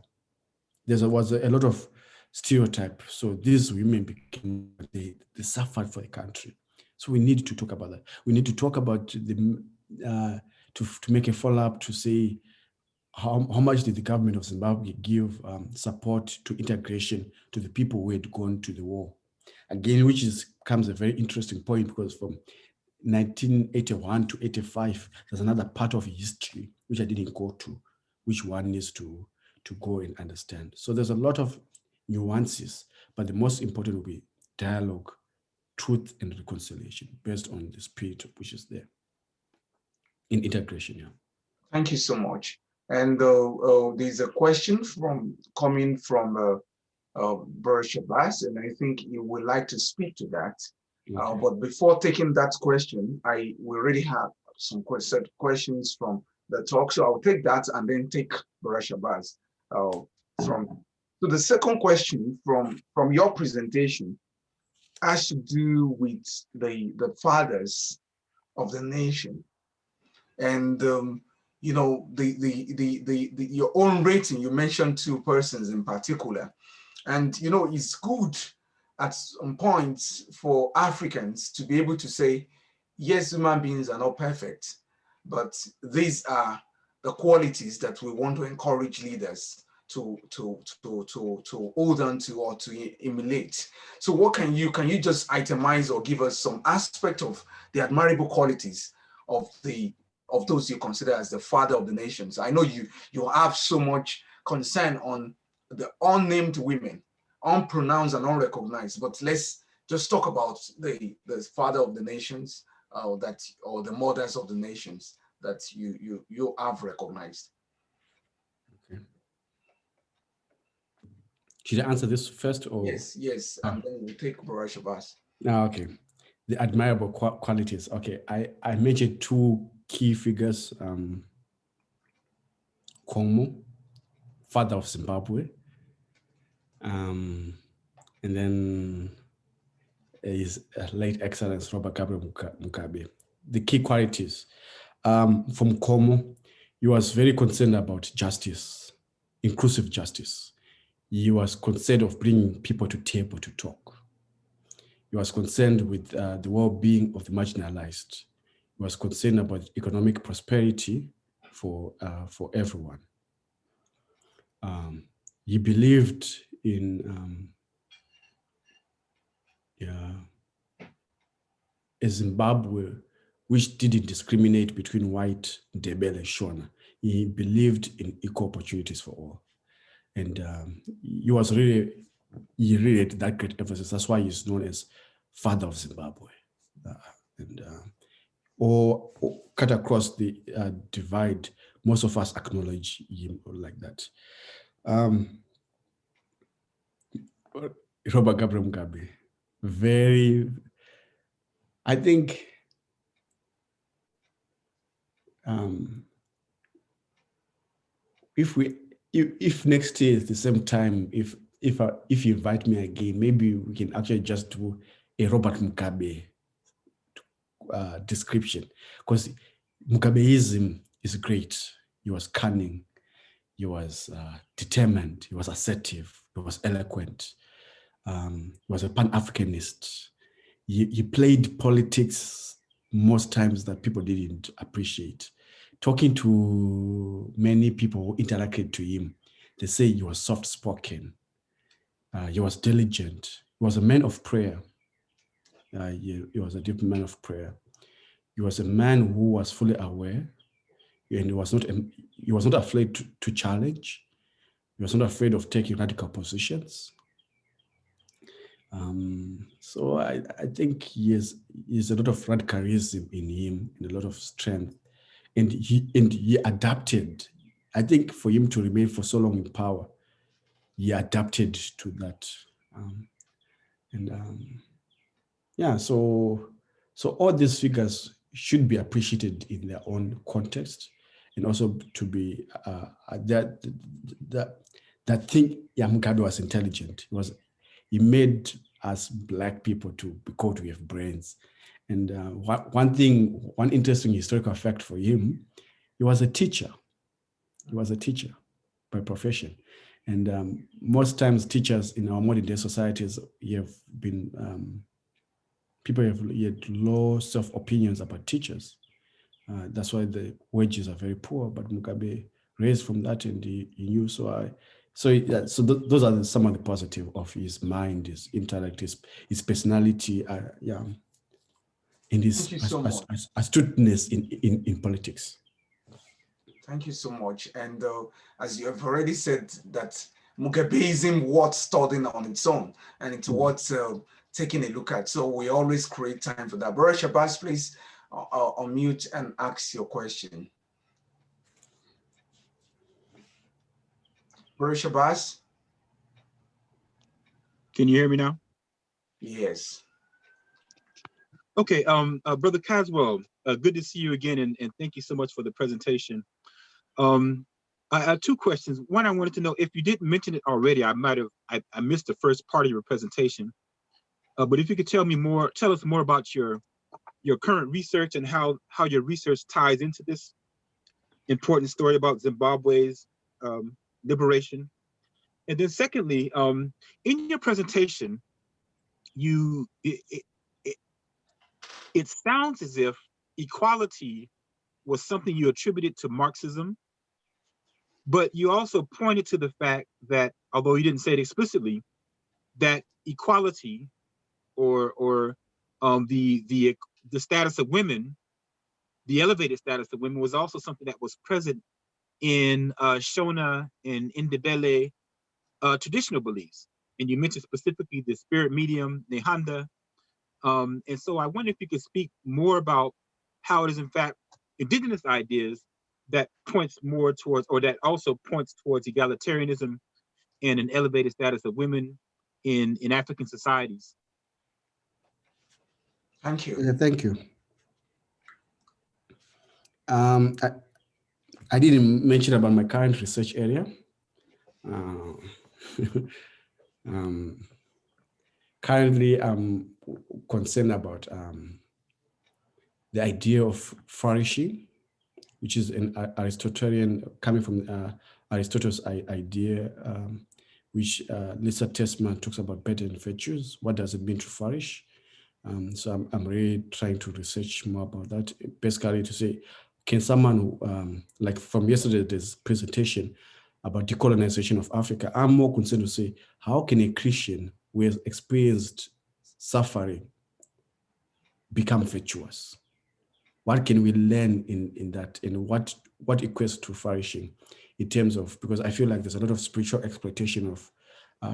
There was a lot of stereotype. So these women became, they suffered for the country. So we need to talk about that. We need to talk about the, to make a follow-up to say, how much did the government of Zimbabwe give support to integration to the people who had gone to the war? Again, which becomes a very interesting point, because from 1981 to 85, there's another part of history which I didn't go to, which one needs to go and understand. So there's a lot of nuances, but the most important will be dialogue, truth, and reconciliation based on the spirit which is there in integration. Yeah. Thank you so much. And there's a question coming from Brother Shabazz, and I think he would like to speak to that. Okay. But before taking that question, we already have some questions from the talk, so I'll take that and then take Brother Shabazz from. So the second question from your presentation has to do with the fathers of the nation, and you know, your own rating. You mentioned two persons in particular, and you know, it's good at some points for Africans to be able to say, yes, human beings are not perfect, but these are the qualities that we want to encourage leaders to hold on to or to emulate. So what can you just itemize or give us some aspect of the admirable qualities of those you consider as the father of the nations? I know you have so much concern on the unnamed women, unpronounced and unrecognized, but let's just talk about the father of the nations, or the mothers of the nations that you have recognized. Okay. Should I answer this first, or? Yes, and then we'll take Brother Shabazz. Okay. The admirable qualities. Okay, I mentioned two key figures. Komu, father of Zimbabwe, and then his late Excellence Robert Gabriel Mugabe. The key qualities from Komu, he was very concerned about justice, inclusive justice. He was concerned of bringing people to table to talk. He was concerned with the well-being of the marginalized. He was concerned about economic prosperity for everyone. He believed in a Zimbabwe which didn't discriminate between white, Ndebele, and Shona. He believed in equal opportunities for all. And he really had that great emphasis. That's why he's known as father of Zimbabwe. Or cut across the divide, most of us acknowledge him like that. Robert Gabriel Mugabe, I think if next year is the same time, if you invite me again, maybe we can actually just do a Robert Mugabe description, because Mugabeism is great. He was cunning, he was determined, he was assertive, he was eloquent, he was a Pan-Africanist. He played politics most times that people didn't appreciate. Talking to many people who interacted to him, they say he was soft-spoken, he was diligent, he was a man of prayer. He was a deep man of prayer. He was a man who was fully aware, and he was not afraid to challenge. He was not afraid of taking radical positions. So I think he has a lot of radicalism in him and a lot of strength, and he adapted. I think for him to remain for so long in power, he adapted to that, yeah. So all these figures should be appreciated in their own context, and also to be that thing. Mugabe was intelligent. He made us Black people to, because we have brains, And one interesting historical fact for him, he was a teacher. He was a teacher by profession. And most times teachers in our modern day societies people have had low self-opinions about teachers. That's why the wages are very poor, but Mugabe raised from that and he knew. Those are some of the positive of his mind, his intellect, his personality, and his astuteness in politics. Thank you so much. And as you have already said, that Mugabeism worth studying on its own, and it's worth taking a look at. So we always create time for that. Brother Shabazz, please unmute and ask your question. Brother Shabazz? Can you hear me now? Yes. Okay, Brother Caswell, good to see you again, and thank you so much for the presentation. I have two questions. One, I wanted to know if you didn't mention it already, I missed the first part of your presentation. But if you could tell us more about your current research and how your research ties into this important story about Zimbabwe's liberation. And then secondly, in your presentation, it sounds as if equality was something you attributed to Marxism, but you also pointed to the fact that, although you didn't say it explicitly, that equality or the status of women, the elevated status of women, was also something that was present in Shona and Ndebele traditional beliefs. And you mentioned specifically the spirit medium, Nehanda. And so I wonder if you could speak more about how it is in fact indigenous ideas that points more towards, or that also points towards egalitarianism and an elevated status of women in African societies. Thank you. Yeah, thank you. I didn't mention about my current research area. Currently, I'm concerned about the idea of flourishing, which is an Aristotelian, coming from Aristotle's idea, which Lisa Tessman talks about better and virtues. What does it mean to flourish? So I'm really trying to research more about that, basically to say, can someone, like from yesterday's presentation about decolonization of Africa, I'm more concerned to say, how can a Christian who has experienced suffering become virtuous? What can we learn in that, and what equates to flourishing in terms of, because I feel like there's a lot of spiritual exploitation of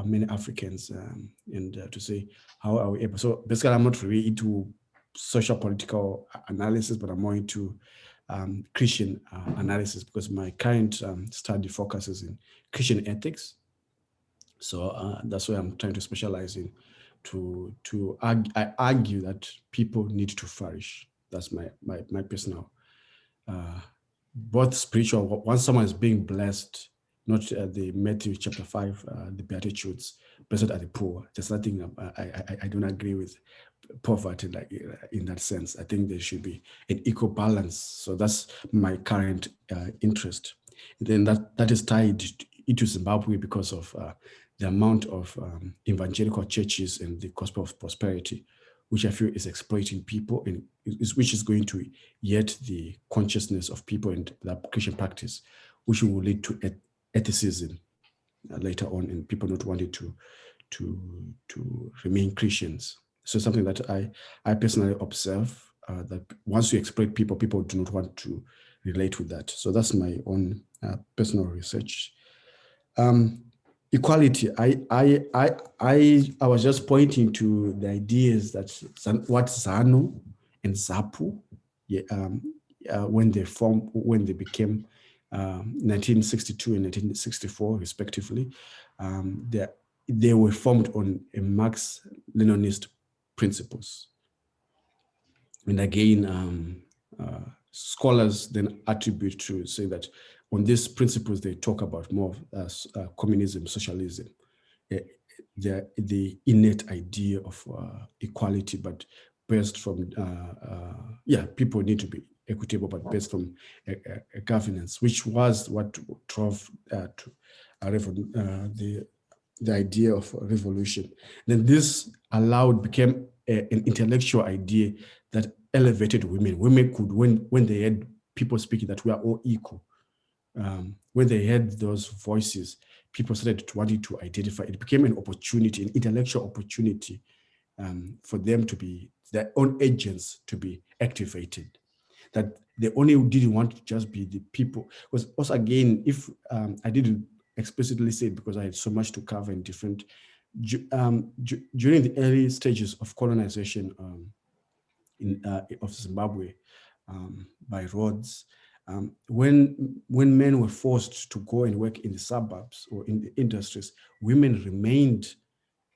many Africans, and to say, how are we able? So basically, I'm not really into social political analysis, but I'm more into Christian analysis, because my current study focuses in Christian ethics. So that's why I'm trying to specialize in, I argue that people need to flourish. That's my personal, both spiritual. Once someone is being blessed, not the Matthew chapter 5, the Beatitudes, blessed are the poor. There's nothing I don't agree with poverty, like in that sense. I think there should be an equal balance. So that's my current interest. And then that is tied into Zimbabwe because of the amount of evangelical churches and the gospel of prosperity, which I feel is exploiting people, and which is going to yet the consciousness of people and that Christian practice, which will lead to ethicism later on, and people not wanting to remain Christians. So something that I personally observe, that once you exploit people, people do not want to relate with that. So that's my own personal research. Equality. I was just pointing to the ideas that what ZANU and ZAPU, when they became 1962 and 1964 respectively, they were formed on a Marx-Leninist principles. And again, scholars then attribute to say that on these principles, they talk about more as communism, socialism, the innate idea of equality, but based from, people need to be equitable, but based from a governance, which was what drove the idea of revolution. Then this became an intellectual idea that elevated women. Women could, when they had people speaking that we are all equal, when they had those voices, people started wanting to identify. It became an opportunity, an intellectual opportunity for them to be, their own agents to be activated. That they only didn't want to just be the people. Because also, again, if I didn't explicitly say it because I had so much to cover in different, during the early stages of colonization of Zimbabwe by Rhodes, when men were forced to go and work in the suburbs or in the industries, women remained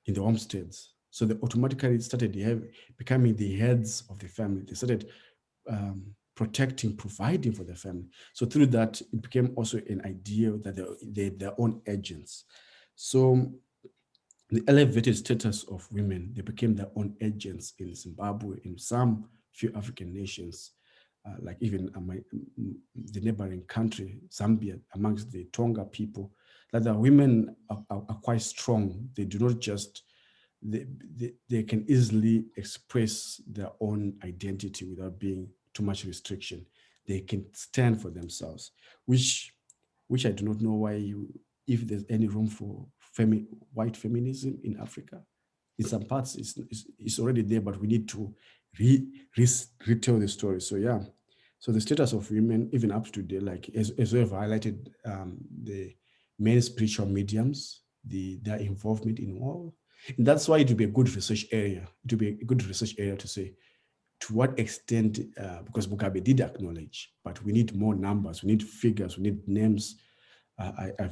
in the homesteads. So they automatically started becoming the heads of the family. They started protecting, providing for the family. So through that, it became also an idea that they're their own agents. So the elevated status of women, they became their own agents in Zimbabwe, in some few African nations, like even the neighboring country, Zambia, amongst the Tonga people, that the women are quite strong. They do not just, they can easily express their own identity without being too much restriction. They can stand for themselves, which I do not know if there's any room for white feminism in Africa. In some parts, it's already there, but we need to retell the story. So yeah, so the status of women, even up to today, like as we have highlighted, the main spiritual mediums, their involvement in war. And that's why it would be a good research area. It would be a good research area to say, to what extent, because Mugabe did acknowledge, but we need more numbers, we need figures, we need names. I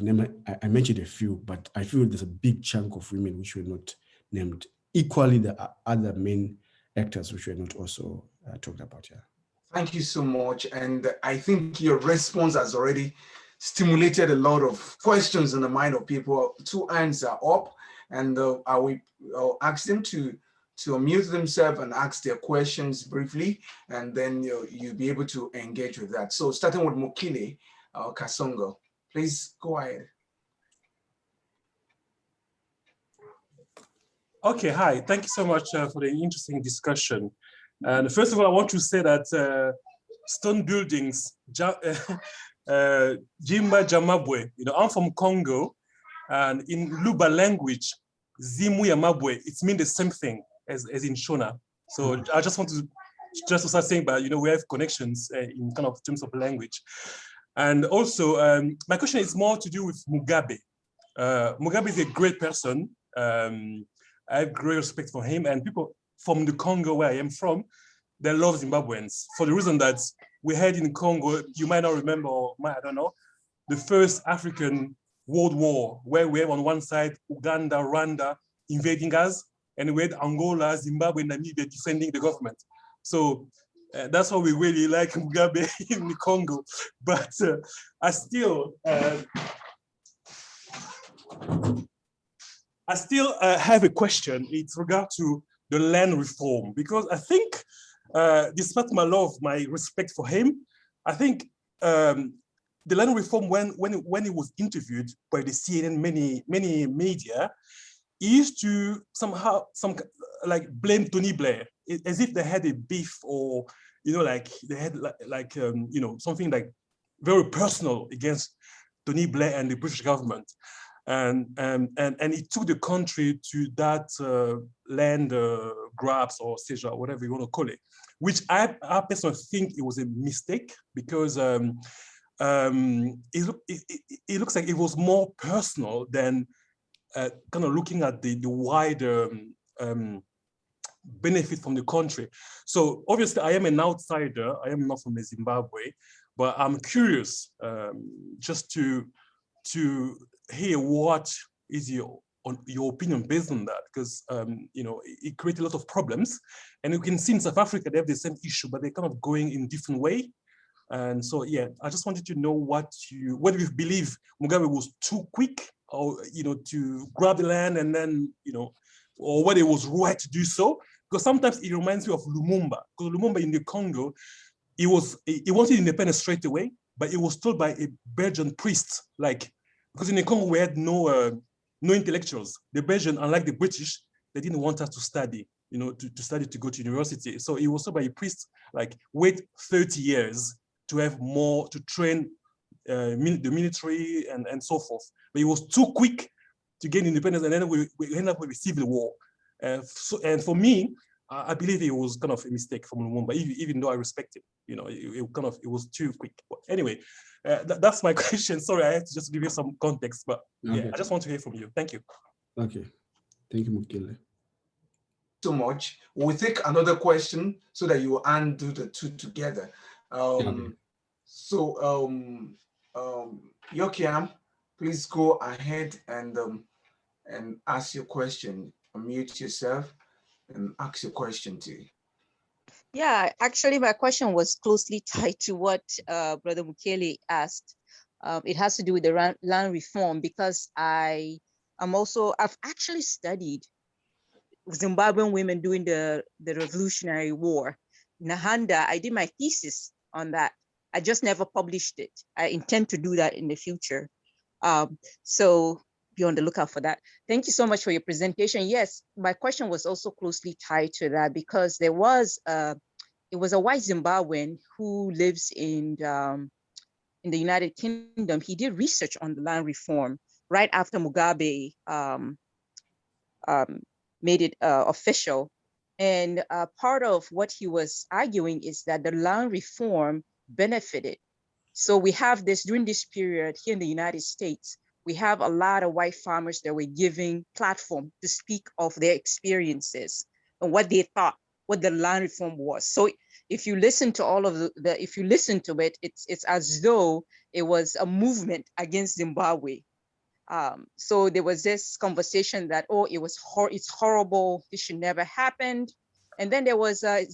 mentioned a few, but I feel there's a big chunk of women which were not named. Equally, the other main actors which were not also talked about here. Thank you so much. And I think your response has already stimulated a lot of questions in the mind of people. 2 hands are up, and I'll ask them to unmute themselves and ask their questions briefly, and then you'll be able to engage with that. So starting with Mokile Kasongo, please go ahead. Okay, hi. Thank you so much for the interesting discussion. And first of all, I want to say that stone buildings, Jimba Jamabwe, I'm from Congo, and in Luba language, Zimu Yamabwe, it means the same thing as in Shona. So I just want to start saying, but we have connections in kind of terms of language. And also, my question is more to do with Mugabe. Mugabe is a great person. I have great respect for him, and people from the Congo, where I am from, they love Zimbabweans for the reason that we had in Congo, you might not remember, or I don't know, the first African World War, where we have on one side Uganda, Rwanda invading us, and we had Angola, Zimbabwe, Namibia defending the government. So that's why we really like Mugabe in the Congo. But I still have a question. It's regard to the land reform, because I think, despite my love, my respect for him, I think the land reform, when he was interviewed by the CNN, many media, he used to somehow blame Tony Blair, as if they had a beef, or like they had something like very personal against Tony Blair and the British government. And it took the country to that land grabs or seizure, whatever you want to call it, which I personally think it was a mistake, because it looks like it was more personal than kind of looking at the wider benefit from the country. So obviously I am an outsider. I am not from Zimbabwe, but I'm curious just to hear what is your opinion based on that, because it creates a lot of problems, and you can see in South Africa they have the same issue, but they're kind of going in different way. And so yeah, I just wanted to know whether you believe Mugabe was too quick, or to grab the land and then or whether it was right to do so, because sometimes it reminds me of Lumumba. Because Lumumba in the Congo, he wanted independence straight away, but it was told by a Belgian priest, like, because in the Congo we had no intellectuals. The Belgian, unlike the British, they didn't want us to study, to study to go to university. So it was told by a priest, like, wait 30 years to have more, to train the military and so forth. But it was too quick to gain independence, and then we ended up with a civil war. And for me, I believe it was kind of a mistake from Lumumba, even though I respect it. It was too quick. But anyway, that's my question. Sorry, I have to just give you some context, but okay. Yeah, I just want to hear from you. Thank you. Okay, thank you, Mukele. So much. We'll take another question so that you undo the two together. Okay. So, Yokiam, please go ahead and ask your question. Unmute yourself and ask your question too. Yeah, actually, my question was closely tied to what Brother Mukele asked. It has to do with the land reform, because I've actually studied Zimbabwean women during the Revolutionary War. Nahanda, I did my thesis on that. I just never published it. I intend to do that in the future. So be on the lookout for that. Thank you so much for your presentation. Yes, my question was also closely tied to that, because it was a white Zimbabwean who lives in the United Kingdom. He did research on the land reform right after Mugabe made it official. And part of what he was arguing is that the land reform benefited. So we have this, during this period here in the United States, we have a lot of white farmers that were giving platform to speak of their experiences and what they thought, what the land reform was. So if you listen to all of if you listen to it, it's as though it was a movement against Zimbabwe. So there was this conversation that, oh, it's horrible, this should never happen. And then there was a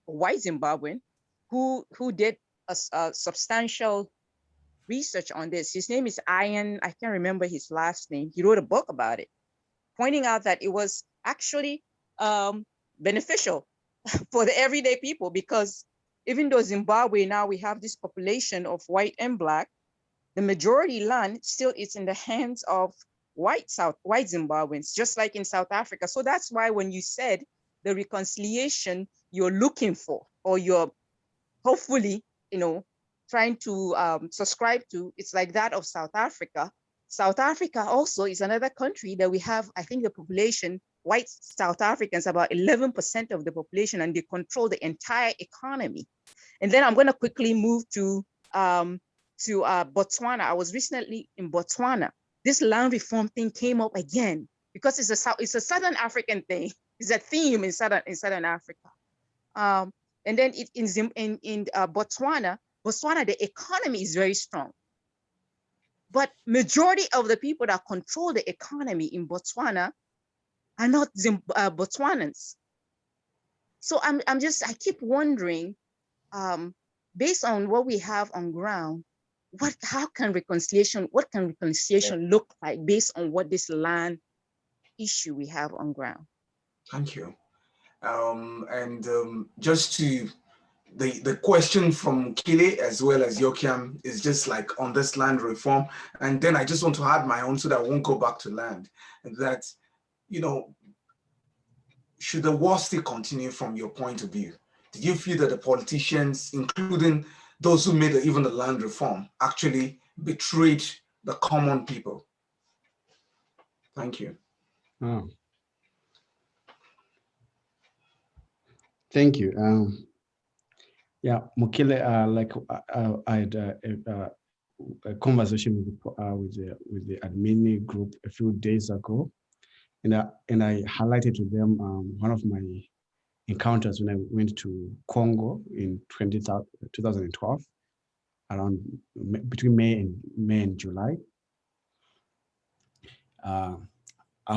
white Zimbabwean, who did a substantial research on this. His name is Ian, I can't remember his last name. He wrote a book about it, pointing out that it was actually beneficial for the everyday people, because even though Zimbabwe, now we have this population of white and Black, the majority land still is in the hands of white Zimbabweans, just like in South Africa. So that's why when you said the reconciliation you're looking for, or you're hopefully, trying to subscribe to, it's like that of South Africa. South Africa also is another country that we have, I think the population, white South Africans, about 11% of the population, and they control the entire economy. And then I'm going to quickly move to Botswana. I was recently in Botswana. This land reform thing came up again, because it's a Southern African thing. It's a theme in Southern Africa. And then in Botswana, the economy is very strong. But majority of the people that control the economy in Botswana are not Botswanans. So I keep wondering, based on what we have on ground, what can reconciliation look like based on what this land issue we have on ground? Thank you. Just to the question from Kile as well as Yokiam is just like on this land reform. And then I just want to add my own so that I won't go back to land. And that, should the war still continue from your point of view? Did you feel that the politicians, including those who made even the land reform, actually betrayed the common people? Thank you. Oh. Thank you. Yeah, Mukele, I had a conversation with the admin group a few days ago, and I highlighted to them one of my encounters when I went to Congo in 2012, around between May and July. I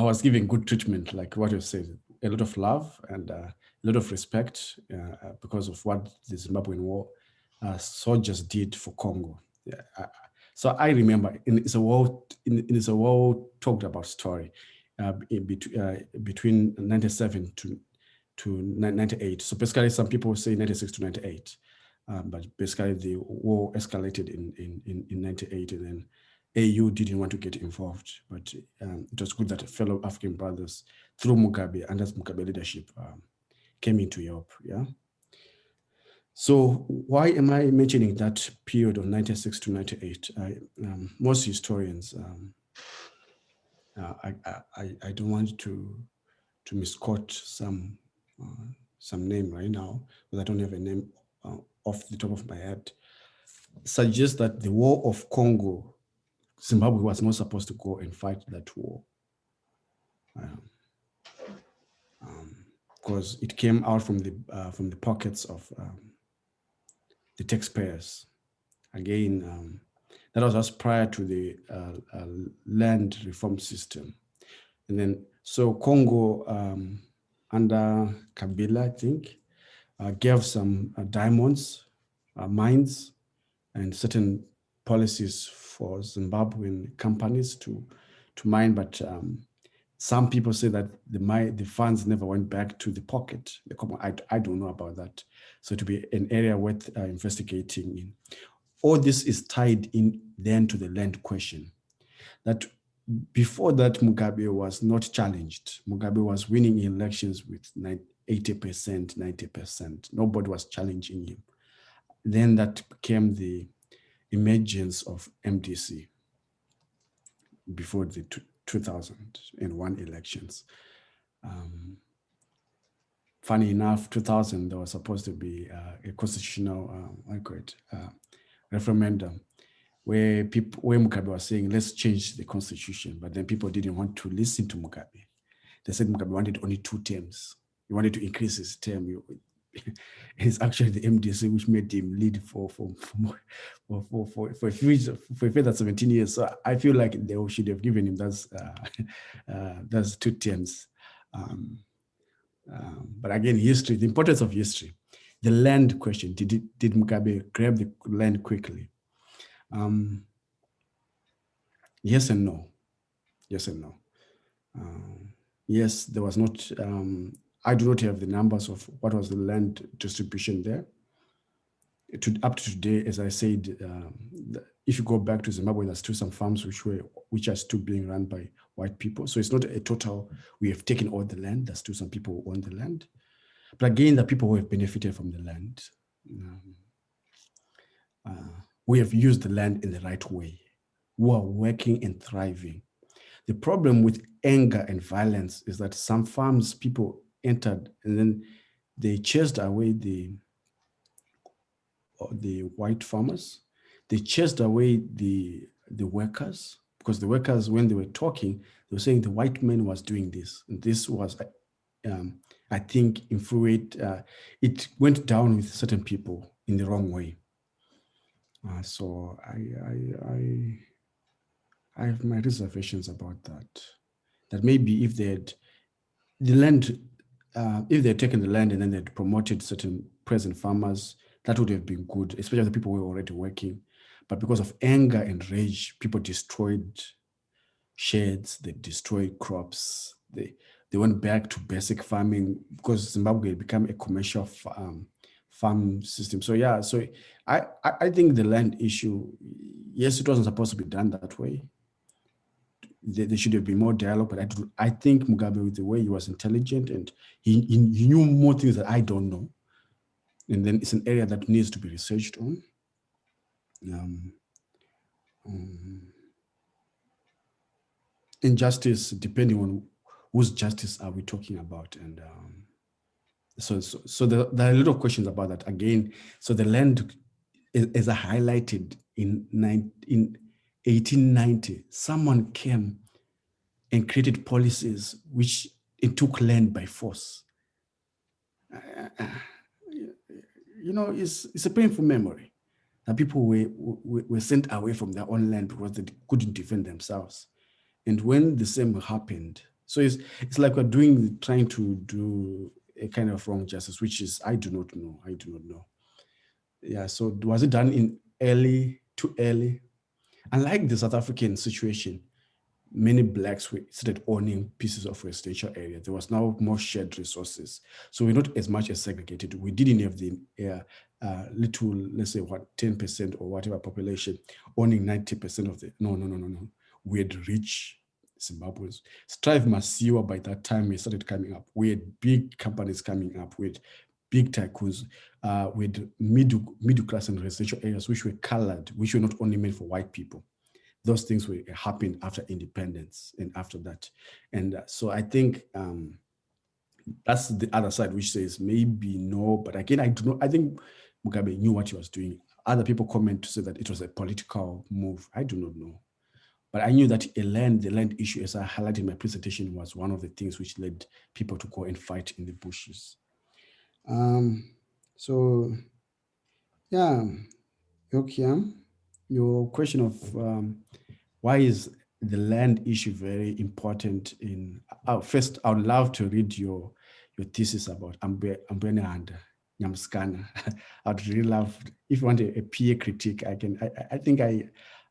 was given good treatment, like what you said, a lot of love and a lot of respect because of what the Zimbabwean war soldiers did for Congo. So I remember, it's a well talked about story. between 97 to 98. So basically, some people say 96 to 98, but basically the war escalated in 98, and then AU didn't want to get involved. But it was good that fellow African brothers, through Mugabe, under Mugabe leadership, came into Europe. Yeah. So why am I mentioning that period of 96 to 98? Most historians, I don't want to misquote some name right now, because I don't have a name off the top of my head, suggest that the War of Congo, Zimbabwe was not supposed to go and fight that war, because it came out from the pockets of the taxpayers. Again, that was just prior to the land reform system. And then, so Congo, under Kabila, I think, gave some diamonds, mines, and certain policies for Zimbabwean companies to mine. But some people say that the funds never went back to the pocket. I don't know about that. So to be an area worth investigating in. All this is tied in then to the land question. That before that, Mugabe was not challenged. Mugabe was winning elections with 80%, 90%. Nobody was challenging him. Then that became the emergence of MDC before the 2001 elections. Funny enough, 2000, there was supposed to be a constitutional referendum where Mugabe was saying, let's change the constitution, but then people didn't want to listen to Mugabe. They said Mugabe wanted only 2 terms. He wanted to increase his term. It's actually the MDC which made him lead for a further 17 years. So I feel like they should have given him those 2 terms. But again, history, the importance of history, the land question. Did Mugabe grab the land quickly? Yes and no. Yes and no. Yes, there was not, I do not have the numbers of what was the land distribution there. Up to today, as I said, if you go back to Zimbabwe, there's still some farms which are still being run by white people. So it's not a total, we have taken all the land, there's still some people who own the land. But again, the people who have benefited from the land, we have used the land in the right way, who are working and thriving. The problem with anger and violence is that some farms people entered and then they chased away the white farmers. They chased away the workers, because the workers, when they were talking, they were saying the white man was doing this. And this was, I think, it went down with certain people in the wrong way. So I have my reservations about that. That maybe if they had the land, if they had taken the land and then they had promoted certain present farmers, that would have been good, especially the people who were already working. But because of anger and rage, people destroyed sheds, they destroyed crops, they went back to basic farming, because Zimbabwe had become a commercial farm system. So yeah, so I think the land issue, yes, it wasn't supposed to be done that way. There should have been more dialogue, but I think Mugabe, with the way he was intelligent and he knew more things that I don't know. And then it's an area that needs to be researched on. Injustice, depending on whose justice are we talking about. And so there are a lot of questions about that. Again, so the land, as I highlighted in 1890, someone came and created policies which it took land by force. You know, it's a painful memory that people were sent away from their own land because they couldn't defend themselves. And when the same happened, so it's like we're trying to do a kind of wrong justice, which is, I do not know. Yeah, so was it done too early? Unlike the South African situation, many blacks started owning pieces of residential area. There was now more shared resources. So we're not as much as segregated. We didn't have the little, let's say what, 10% or whatever population owning 90% of the, no. We had rich Zimbabweans. Strive Masiwa by that time we started coming up. We had big companies coming up with big tycoons, with middle class and residential areas which were colored, which were not only made for white people. Those things were happened after independence and after that. And so I think that's the other side, which says maybe no, but again, I do not, I think Mugabe knew what he was doing. Other people comment to say that it was a political move. I do not know. But I knew that the land issue, as I highlighted in my presentation, was one of the things which led people to go and fight in the bushes. So yeah, Yokiam, your question of why is the land issue very important in, first, I would love to read your thesis about Ambwene and Nyamskana. I'd really love, if you want a peer critique, I think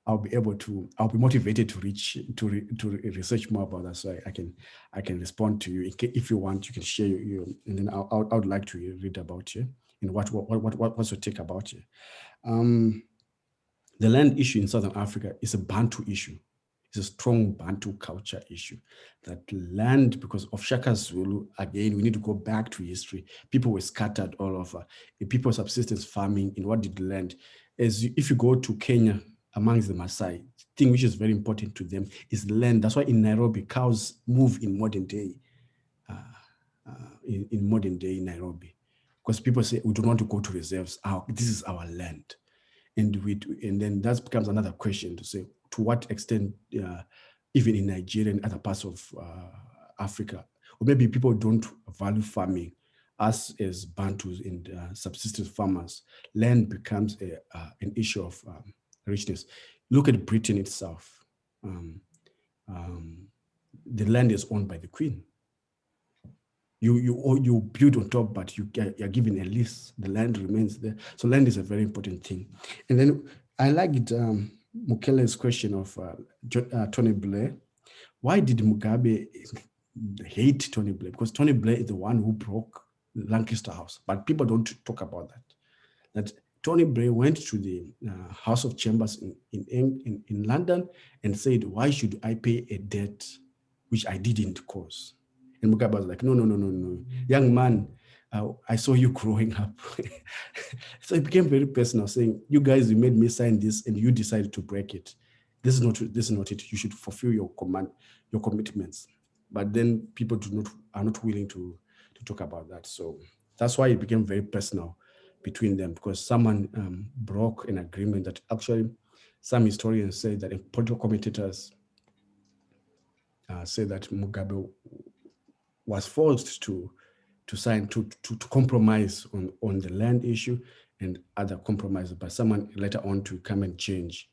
I'll be able to, I'll be motivated to research more about that, so I can respond to you. If you want, you can share your, and then I would like to read about you and what's your take about you. The land issue in Southern Africa is a Bantu issue. It's a strong Bantu culture issue. That land, because of Shaka Zulu, again, we need to go back to history. People were scattered all over. People subsistence farming in what did the land. If you go to Kenya, amongst the Maasai, the thing which is very important to them is land. That's why in Nairobi, cows move in modern day, in modern day in Nairobi, because people say we don't want to go to reserves. This is our land. And then that becomes another question to say, to what extent, even in Nigeria and other parts of Africa, or maybe people don't value farming. Us as Bantus and subsistence farmers, land becomes an issue of richness. Look at Britain itself. The land is owned by the Queen. You build on top, but you're given a lease. The land remains there. So land is a very important thing. And then I liked Mukele's question of Tony Blair. Why did Mugabe hate Tony Blair? Because Tony Blair is the one who broke Lancaster House, but people don't talk about that. That Tony Blair went to the House of Chambers in London and said, why should I pay a debt which I didn't cause? And Mugabe was like, no. Young man, I saw you growing up. So it became very personal, saying, you guys, you made me sign this and you decided to break it. This is not it. You should fulfill your commitments. But then people are not willing to talk about that. So that's why it became very personal between them, because someone broke an agreement that actually some historians say that, and political commentators say that Mugabe was forced to sign, to compromise on the land issue and other compromises, but someone later on to come and change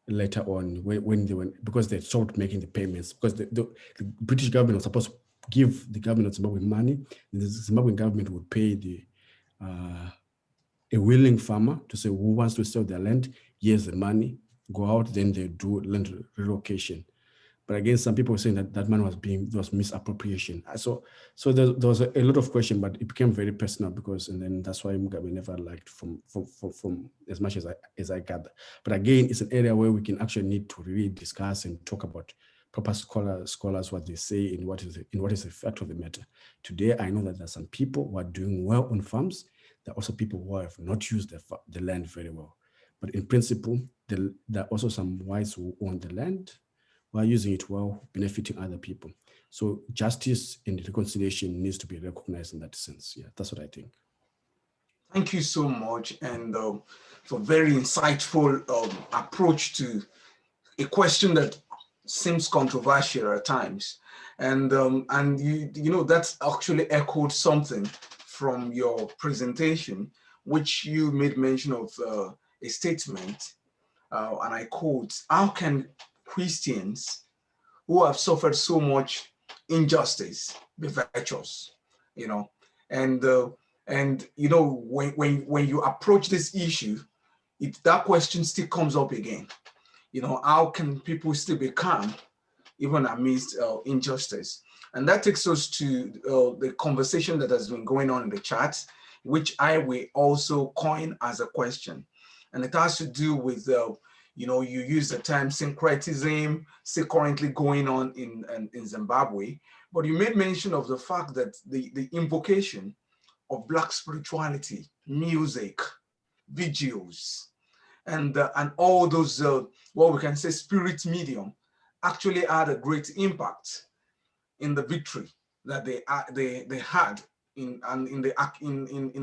later on when they went, because they stopped making the payments, because the British government was supposed to give the government of Zimbabwe money, and the Zimbabwean government would pay a willing farmer to say, who wants to sell their land, here's the money, go out, then they do land relocation. But again, some people were saying that money was misappropriation. So there was a lot of question, but it became very personal, because, and then that's why Mugabe never liked from as much as I gather. But again, it's an area where we can actually need to really discuss and talk about proper scholars, what they say and what is the fact of the matter. Today, I know that there are some people who are doing well on farms. There are also people who have not used the land very well. But in principle, there are also some whites who own the land, who are using it well, benefiting other people. So justice and reconciliation needs to be recognized in that sense. Yeah, that's what I think. Thank you so much, and for very insightful approach to a question that seems controversial at times. And you know, that's actually echoed something from your presentation, which you made mention of a statement, and I quote, how can Christians who have suffered so much injustice be virtuous? You know, and you know, when you approach this issue, that question still comes up again. You know, how can people still be calm, even amidst injustice. And that takes us to the conversation that has been going on in the chat, which I will also coin as a question. And it has to do with, you know, you use the term syncretism, still currently going on in Zimbabwe, but you made mention of the fact that the invocation of Black spirituality, music, vigils, and all those, what we can say, spirit medium, actually had a great impact in the victory that they had in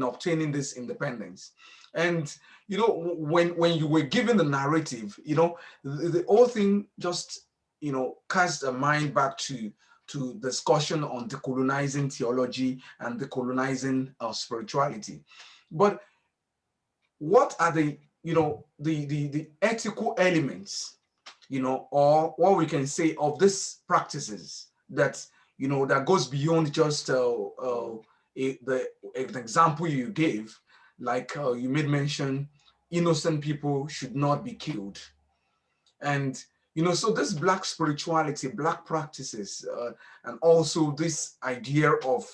obtaining this independence. And you know, when you were given the narrative, you know, the whole thing just, you know, cast a mind back to discussion on decolonizing theology and decolonizing spirituality. But what are the, you know, the ethical elements, you know, or what we can say of these practices that, you know, that goes beyond just the example you gave, like you made mention, innocent people should not be killed. And, you know, so this Black spirituality, Black practices, and also this idea of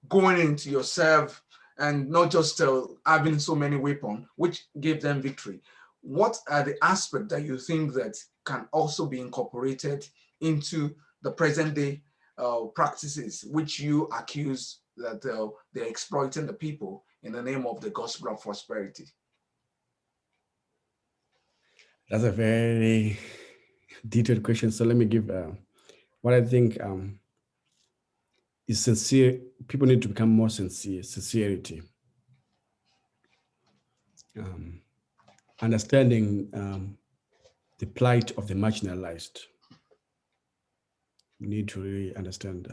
going into yourself and not just having so many weapons, which gave them victory. What are the aspects that you think that can also be incorporated into the present day practices, which you accuse that they're exploiting the people in the name of the gospel of prosperity? That's a very detailed question. So let me give what I think is sincere. People need to become more sincere, sincerity. Understanding the plight of the marginalized. We need to really understand.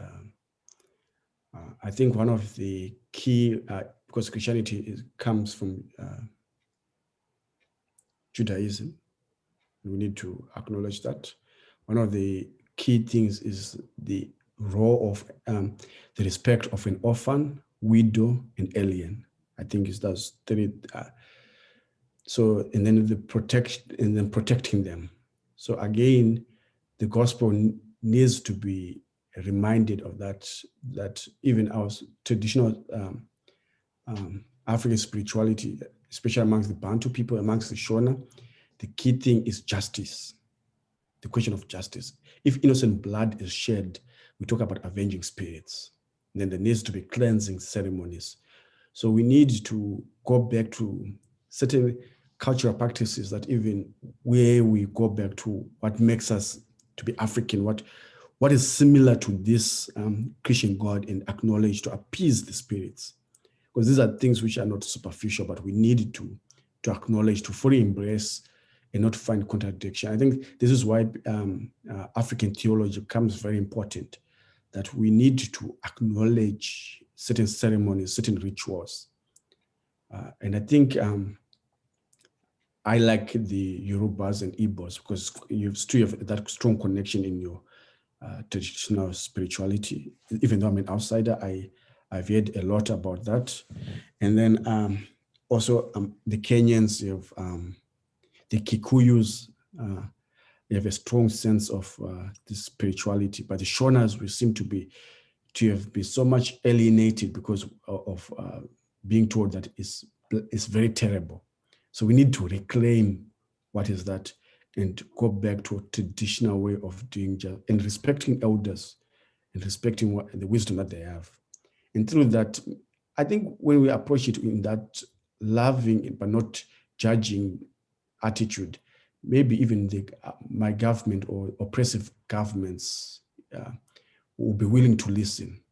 I think one of the key, because Christianity comes from Judaism, we need to acknowledge that. One of the key things is the role of the respect of an orphan, widow, and alien. I think it's those three. So, and then the protection, and then protecting them. So again, the gospel needs to be reminded of that, that even our traditional African spirituality, especially amongst the Bantu people, amongst the Shona, the key thing is justice, the question of justice. If innocent blood is shed, we talk about avenging spirits. And then there needs to be cleansing ceremonies. So we need to go back to certain cultural practices that even where we go back to what makes us to be African, what is similar to this Christian God, and acknowledge to appease the spirits. Because these are things which are not superficial, but we need to acknowledge, to fully embrace, and not find contradiction. I think this is why African theology becomes very important, that we need to acknowledge certain ceremonies, certain rituals. And I think I like the Yorubas and Igbos because you still have that strong connection in your traditional spirituality. Even though I'm an outsider, I've heard a lot about that. And then also the Kenyans, you have the Kikuyus, they have a strong sense of this spirituality. But the Shonas, we seem to have been so much alienated because of being told that it's very terrible. So we need to reclaim what is that and go back to a traditional way of doing just and respecting elders and respecting the wisdom that they have. And through that, I think when we approach it in that loving but not judging attitude, maybe even my government or oppressive governments will be willing to listen,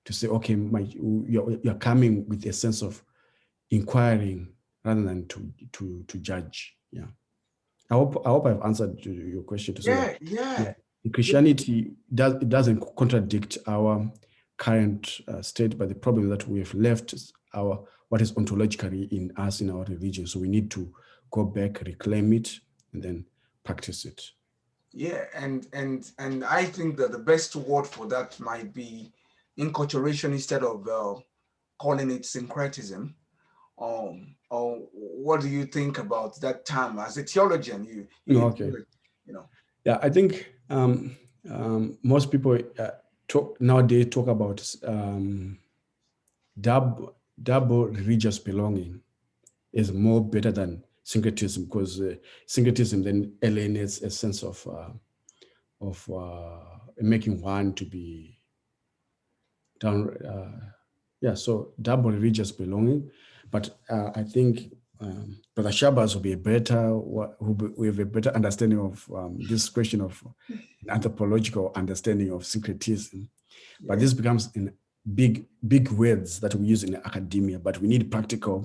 to say, okay, you're coming with a sense of inquiring rather than to judge. Yeah, I hope I've answered your question. To say yeah. Christianity doesn't contradict our current state, but the problem is that we have left what is ontologically in us, in our religion. So we need to go back, reclaim it, and then practice it. Yeah, and I think that the best word for that might be enculturation instead of calling it syncretism. Or what do you think about that term as a theologian? Okay. You know. Yeah, I think Most people nowadays talk about double religious belonging is more better than syncretism, because syncretism then alienates a sense of making one to be down. Yeah, so double religious belonging. But I think Brother Shabazz will be we have a better understanding of this question of anthropological understanding of syncretism. But this becomes in big words that we use in academia, but we need practical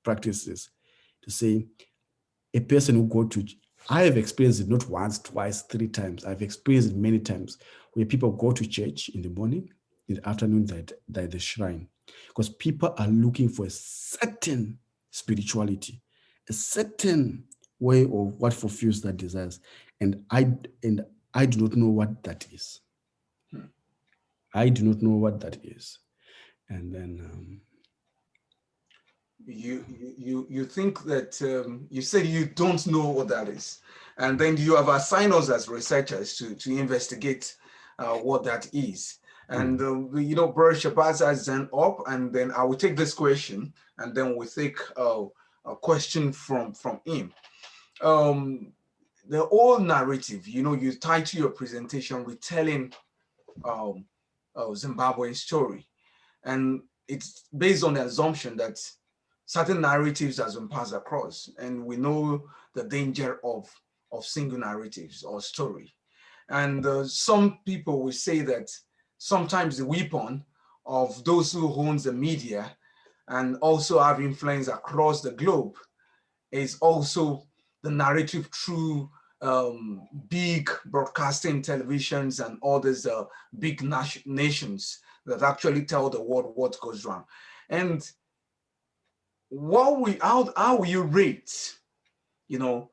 practices to say a person who go to, I have experienced it not once, twice, 3 times. I've experienced it many times where people go to church in the morning, in the afternoon, they're at the shrine, because people are looking for a certain spirituality, a certain way of what fulfills their desires. And I do not know what that is. I do not know what that is. And then you think that you said you don't know what that is, and then you have assigned us as researchers to investigate what that is. And Brother Shabazz has done up, and then I will take this question, and then we'll take a question from him. The old narrative, you title your presentation "Retelling Zimbabwean Story," and it's based on the assumption that certain narratives has been passed across, and we know the danger of single narratives or story. And some people will say that sometimes the weapon of those who owns the media and also have influence across the globe is also the narrative through big broadcasting televisions and all these big nations that actually tell the world what goes wrong. And how will you rate, the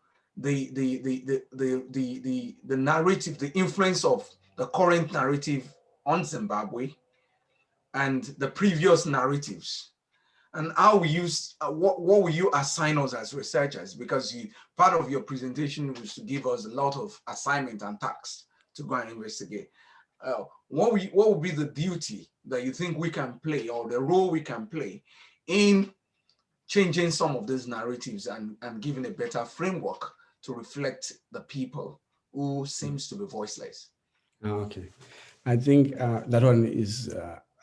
narrative, the influence of the current narrative on Zimbabwe and the previous narratives? And how will you, what will you assign us as researchers? Because part of your presentation was to give us a lot of assignment and tasks to go and investigate. What will be the duty that you think we can play, or the role we can play in changing some of these narratives and giving a better framework to reflect the people who seems to be voiceless? Okay, I think that one is,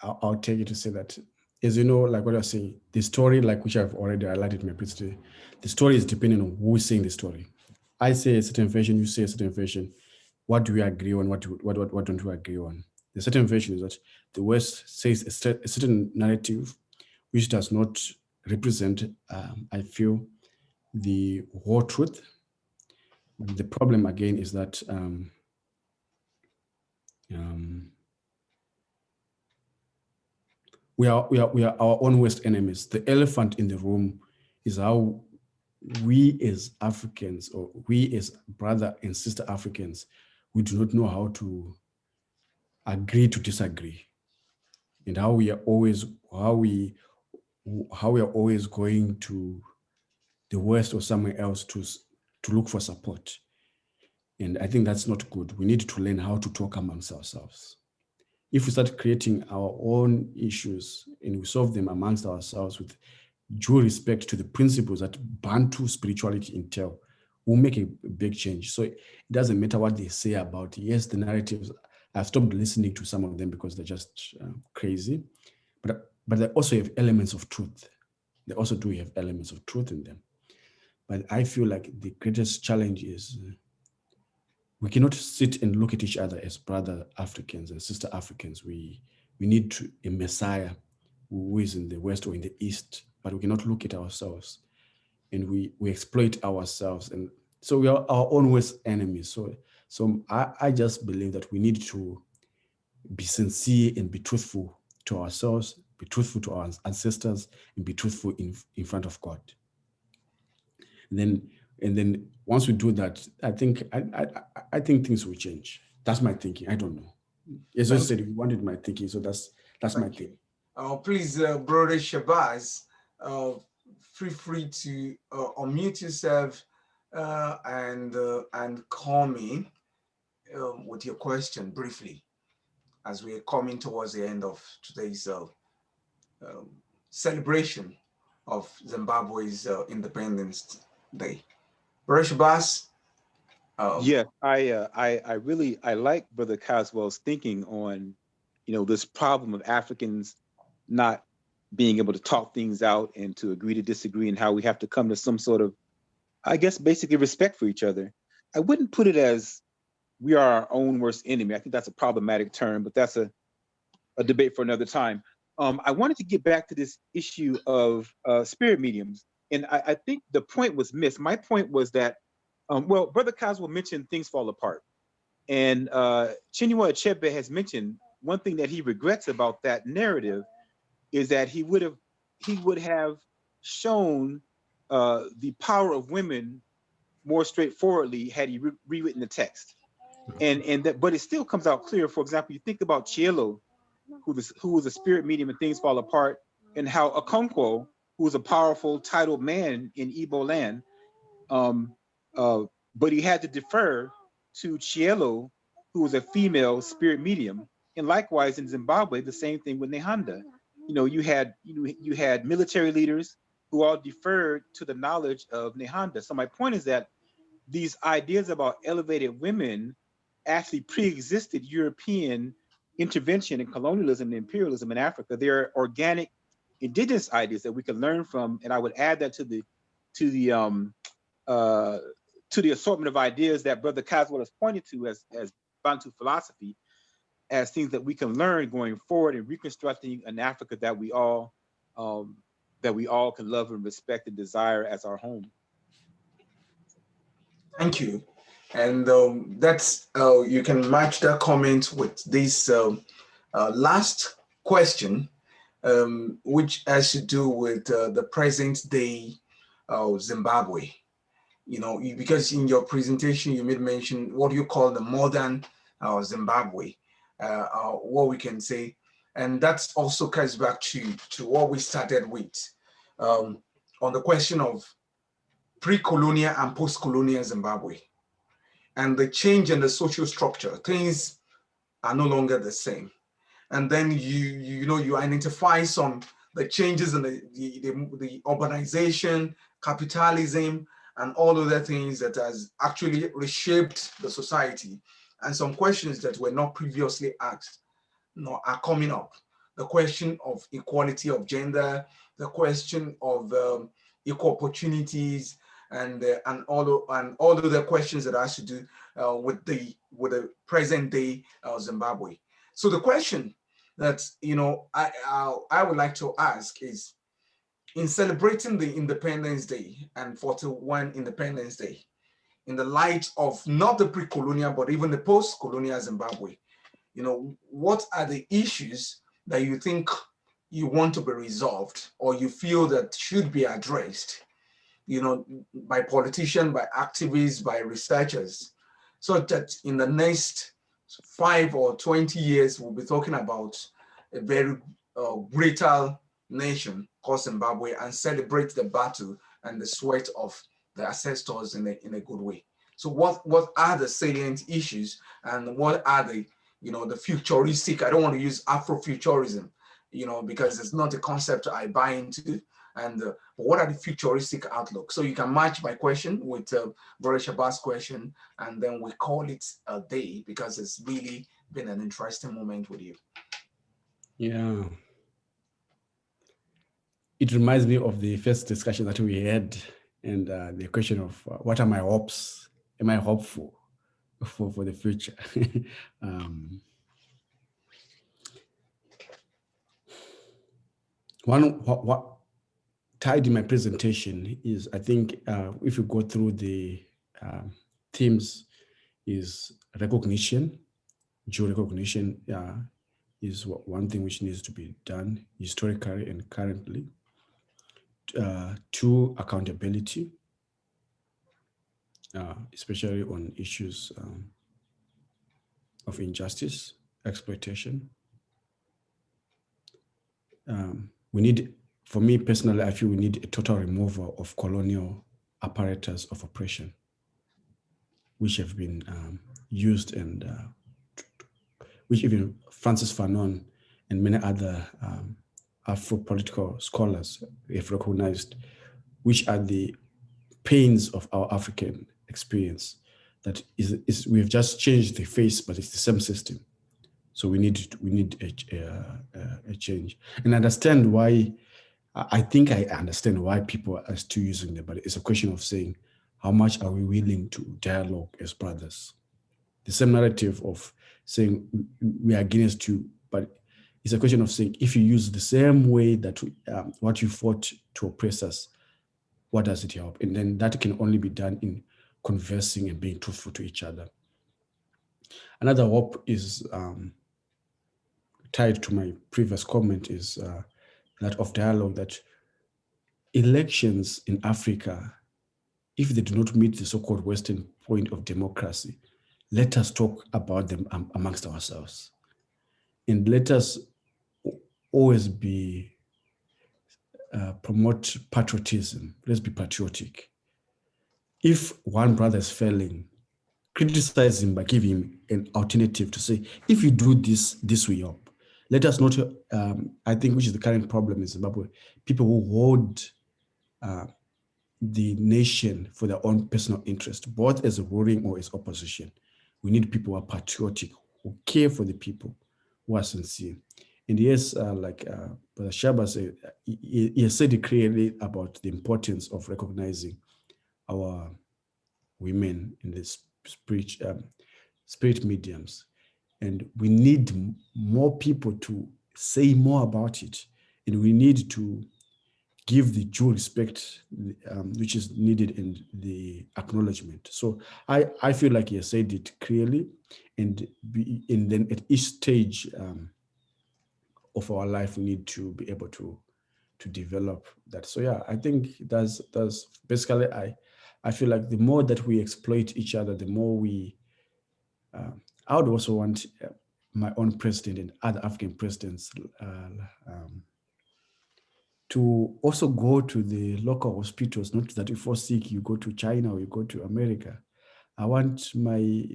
I'll take it to say that, as you know, like what I was saying, the story, like which I've already highlighted in my presentation, the story is depending on who is saying the story. I say a certain version, you say a certain version. What do we agree on? What don't we agree on? The certain version is that the West says a certain narrative which does not represent, I feel, the whole truth. The problem again is that we are our own worst enemies. The elephant in the room is how we as Africans, or we as brother and sister Africans, we do not know how to agree to disagree, and how we are always going to the West or somewhere else to look for support. And I think that's not good. We need to learn how to talk amongst ourselves. If we start creating our own issues and we solve them amongst ourselves with due respect to the principles that Bantu spirituality entail, we'll make a big change. So it doesn't matter what they say about, yes, the narratives. I've stopped listening to some of them because they're just crazy, but they also have elements of truth. They also do have elements of truth in them. But I feel like the greatest challenge is we cannot sit and look at each other as brother Africans and sister Africans. We need a Messiah who is in the West or in the East, but we cannot look at ourselves, and we exploit ourselves. And so we are our own worst enemies. So I just believe that we need to be sincere and be truthful to ourselves, be truthful to our ancestors, and be truthful in front of God. And then once we do that, I think things will change. That's my thinking. I don't know. As I said, you wanted my thinking, so that's my thinking. Please, Brother Shabazz, feel free to unmute yourself and call me. with your question briefly, as we're coming towards the end of today's celebration of Zimbabwe's Independence Day. British Bass. Yeah, I like Brother Caswell's thinking on, this problem of Africans not being able to talk things out and to agree to disagree, and how we have to come to some sort of, I guess, basically respect for each other. I wouldn't put it as we are our own worst enemy. I think that's a problematic term, but that's a debate for another time. I wanted to get back to this issue of spirit mediums, and I think the point was missed. My point was that, well, Brother Caswell mentioned things fall apart, and Chinua Achebe has mentioned one thing that he regrets about that narrative is that he would have shown the power of women more straightforwardly had he rewritten the text, but it still comes out clear. For example, you think about Chielo, who was a spirit medium in Things Fall Apart, and how Okonkwo, who was a powerful, titled man in Igbo land, but he had to defer to Chielo, who was a female spirit medium. And likewise in Zimbabwe, the same thing with Nehanda. You had military leaders who all deferred to the knowledge of Nehanda. So my point is that these ideas about elevated women actually pre-existed European intervention and colonialism and imperialism in Africa. They're organic, indigenous ideas that we can learn from, and I would add that to the assortment of ideas that Brother Caswell has pointed to as Bantu philosophy, as things that we can learn going forward in reconstructing an Africa that we all can love and respect and desire as our home. Thank you. And that's you can match that comment with this last question, which has to do with the present day Zimbabwe. Because in your presentation you made mention what you call the modern Zimbabwe, what we can say, and that also comes back to what we started with on the question of pre-colonial and post-colonial Zimbabwe, and the change in the social structure. Things are no longer the same, and then you identify some the changes in the urbanization, capitalism, and all other things that has actually reshaped the society, and some questions that were not previously asked are coming up. The question of equality of gender, the question of equal opportunities, and all of the questions that has to do with the present day Zimbabwe. So the question that I would like to ask is, in celebrating the Independence Day and 41 Independence Day, in the light of not the pre-colonial but even the post-colonial Zimbabwe, what are the issues that you think you want to be resolved, or you feel that should be addressed, by politicians, by activists, by researchers, so that in the next 5 or 20 years, we'll be talking about a very brutal nation called Zimbabwe, and celebrate the battle and the sweat of the ancestors in a good way. So what are the salient issues, and what are the futuristic, I don't want to use Afrofuturism, because it's not a concept I buy into, and but what are the futuristic outlooks? So you can match my question with Brother Shabat's question, and then we call it a day, because it's really been an interesting moment with you. Yeah. It reminds me of the first discussion that we had, and the question of what are my hopes? Am I hopeful for the future? What tied in my presentation is, I think, if you go through the themes, is recognition, due recognition is one thing which needs to be done historically and currently. 2, accountability, especially on issues of injustice, exploitation. We need, for me personally, I feel we need a total removal of colonial apparatus of oppression. which have been used, and which even Francis Fanon and many other Afro-political scholars have recognized, which are the pains of our African experience. That is we have just changed the face, but it's the same system. So we need a change, and understand why. I think I understand why people are still using them, but it's a question of saying, how much are we willing to dialogue as brothers? The same narrative of saying we are against you, but it's a question of saying, if you use the same way that what you fought to oppress us, what does it help? And then that can only be done in conversing and being truthful to each other. Another hope is tied to my previous comment is that of dialogue, that elections in Africa, if they do not meet the so-called Western point of democracy, let us talk about them amongst ourselves. And let us always be promote patriotism. Let's be patriotic. If one brother is failing, criticize him by giving him an alternative to say, if you do this, this will help. Let us not, I think, which is the current problem in Zimbabwe, people who hold the nation for their own personal interest, both as a ruling or as opposition. We need people who are patriotic, who care for the people, who are sincere. And yes, like Brother Shaba said, he has said it clearly about the importance of recognizing our women in the spirit mediums. And we need more people to say more about it. And we need to give the due respect which is needed in the acknowledgement. So I feel like he has said it clearly, and then at each stage of our life, we need to be able to develop that. So yeah, I think that's basically, I feel like the more that we exploit each other, the more we, I would also want my own president and other African presidents to also go to the local hospitals, not that if you're sick, you go to China or you go to America. I want my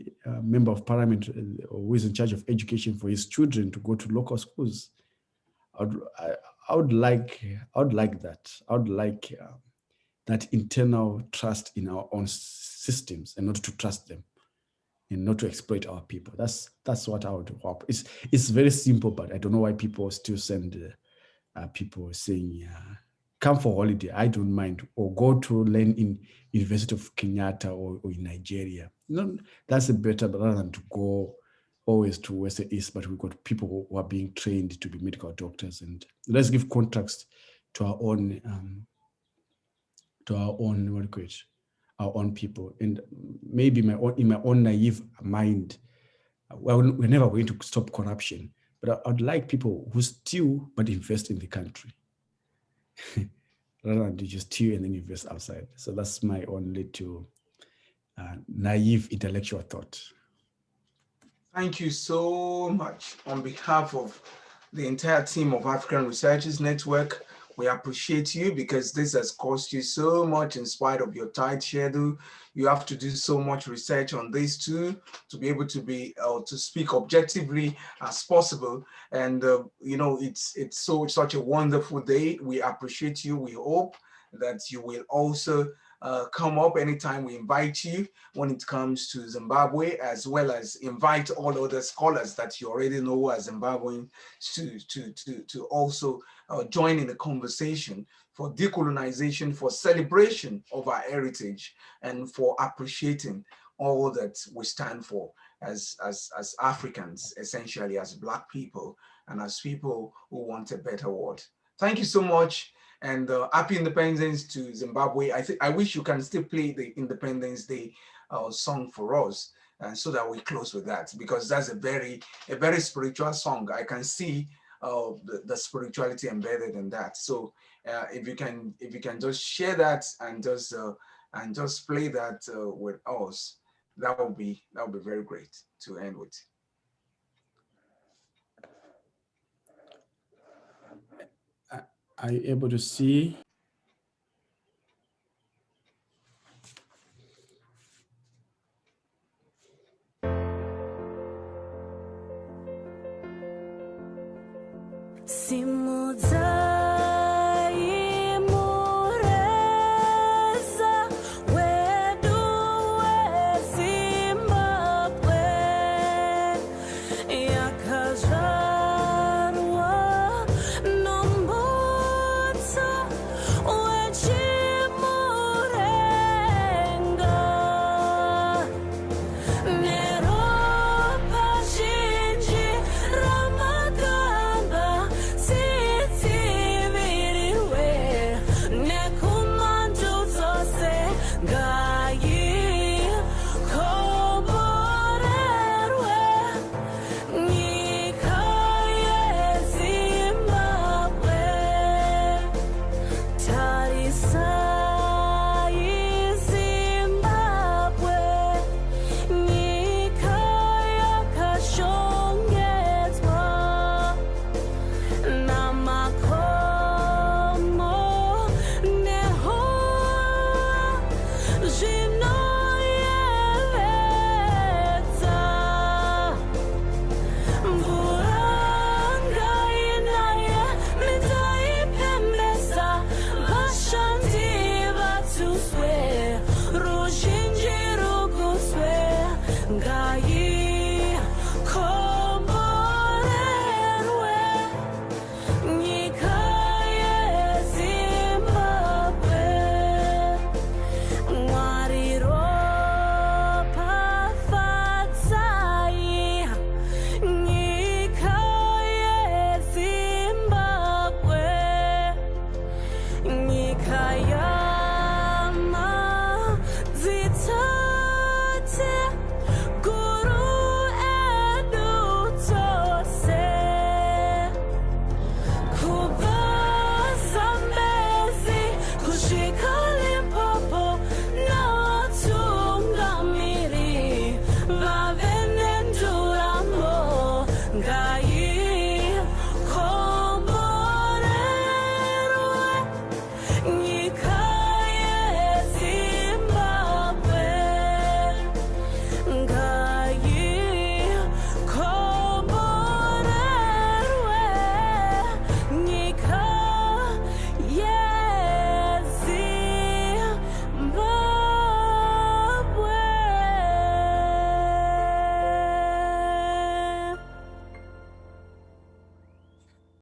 member of parliament who is in charge of education for his children to go to local schools. I would like that. I would like that internal trust in our own systems, and not to trust them, and not to exploit our people. That's what I would hope. It's very simple, but I don't know why people still send people saying, come for holiday, I don't mind, or go to learn in University of Kenyatta or in Nigeria. No, that's a better, rather than to go always to Western East, but we've got people who are being trained to be medical doctors. And let's give contracts to our own, what do you call it, our own people. And maybe in my own naive mind, well, we're never going to stop corruption, but I'd like people who steal but invest in the country, rather than to just steal and then invest outside. So that's my own little naive intellectual thought. Thank you so much. On behalf of the entire team of African Researchers Network, we appreciate you, because this has cost you so much in spite of your tight schedule. You have to do so much research on this too, to be able to to speak objectively as possible. And it's such a wonderful day. We appreciate you. We hope that you will also come up anytime we invite you when it comes to Zimbabwe, as well as invite all other scholars that you already know as Zimbabwean to also join in the conversation for decolonization, for celebration of our heritage, and for appreciating all that we stand for as Africans, essentially as Black people, and as people who want a better world. Thank you so much. And happy Independence to Zimbabwe. I wish you can still play the Independence Day song for us, so that we close with that, because that's a very spiritual song. I can see the spirituality embedded in that. So if you can just share that and just play that with us, that would be very great to end with. Are you able to see? simudza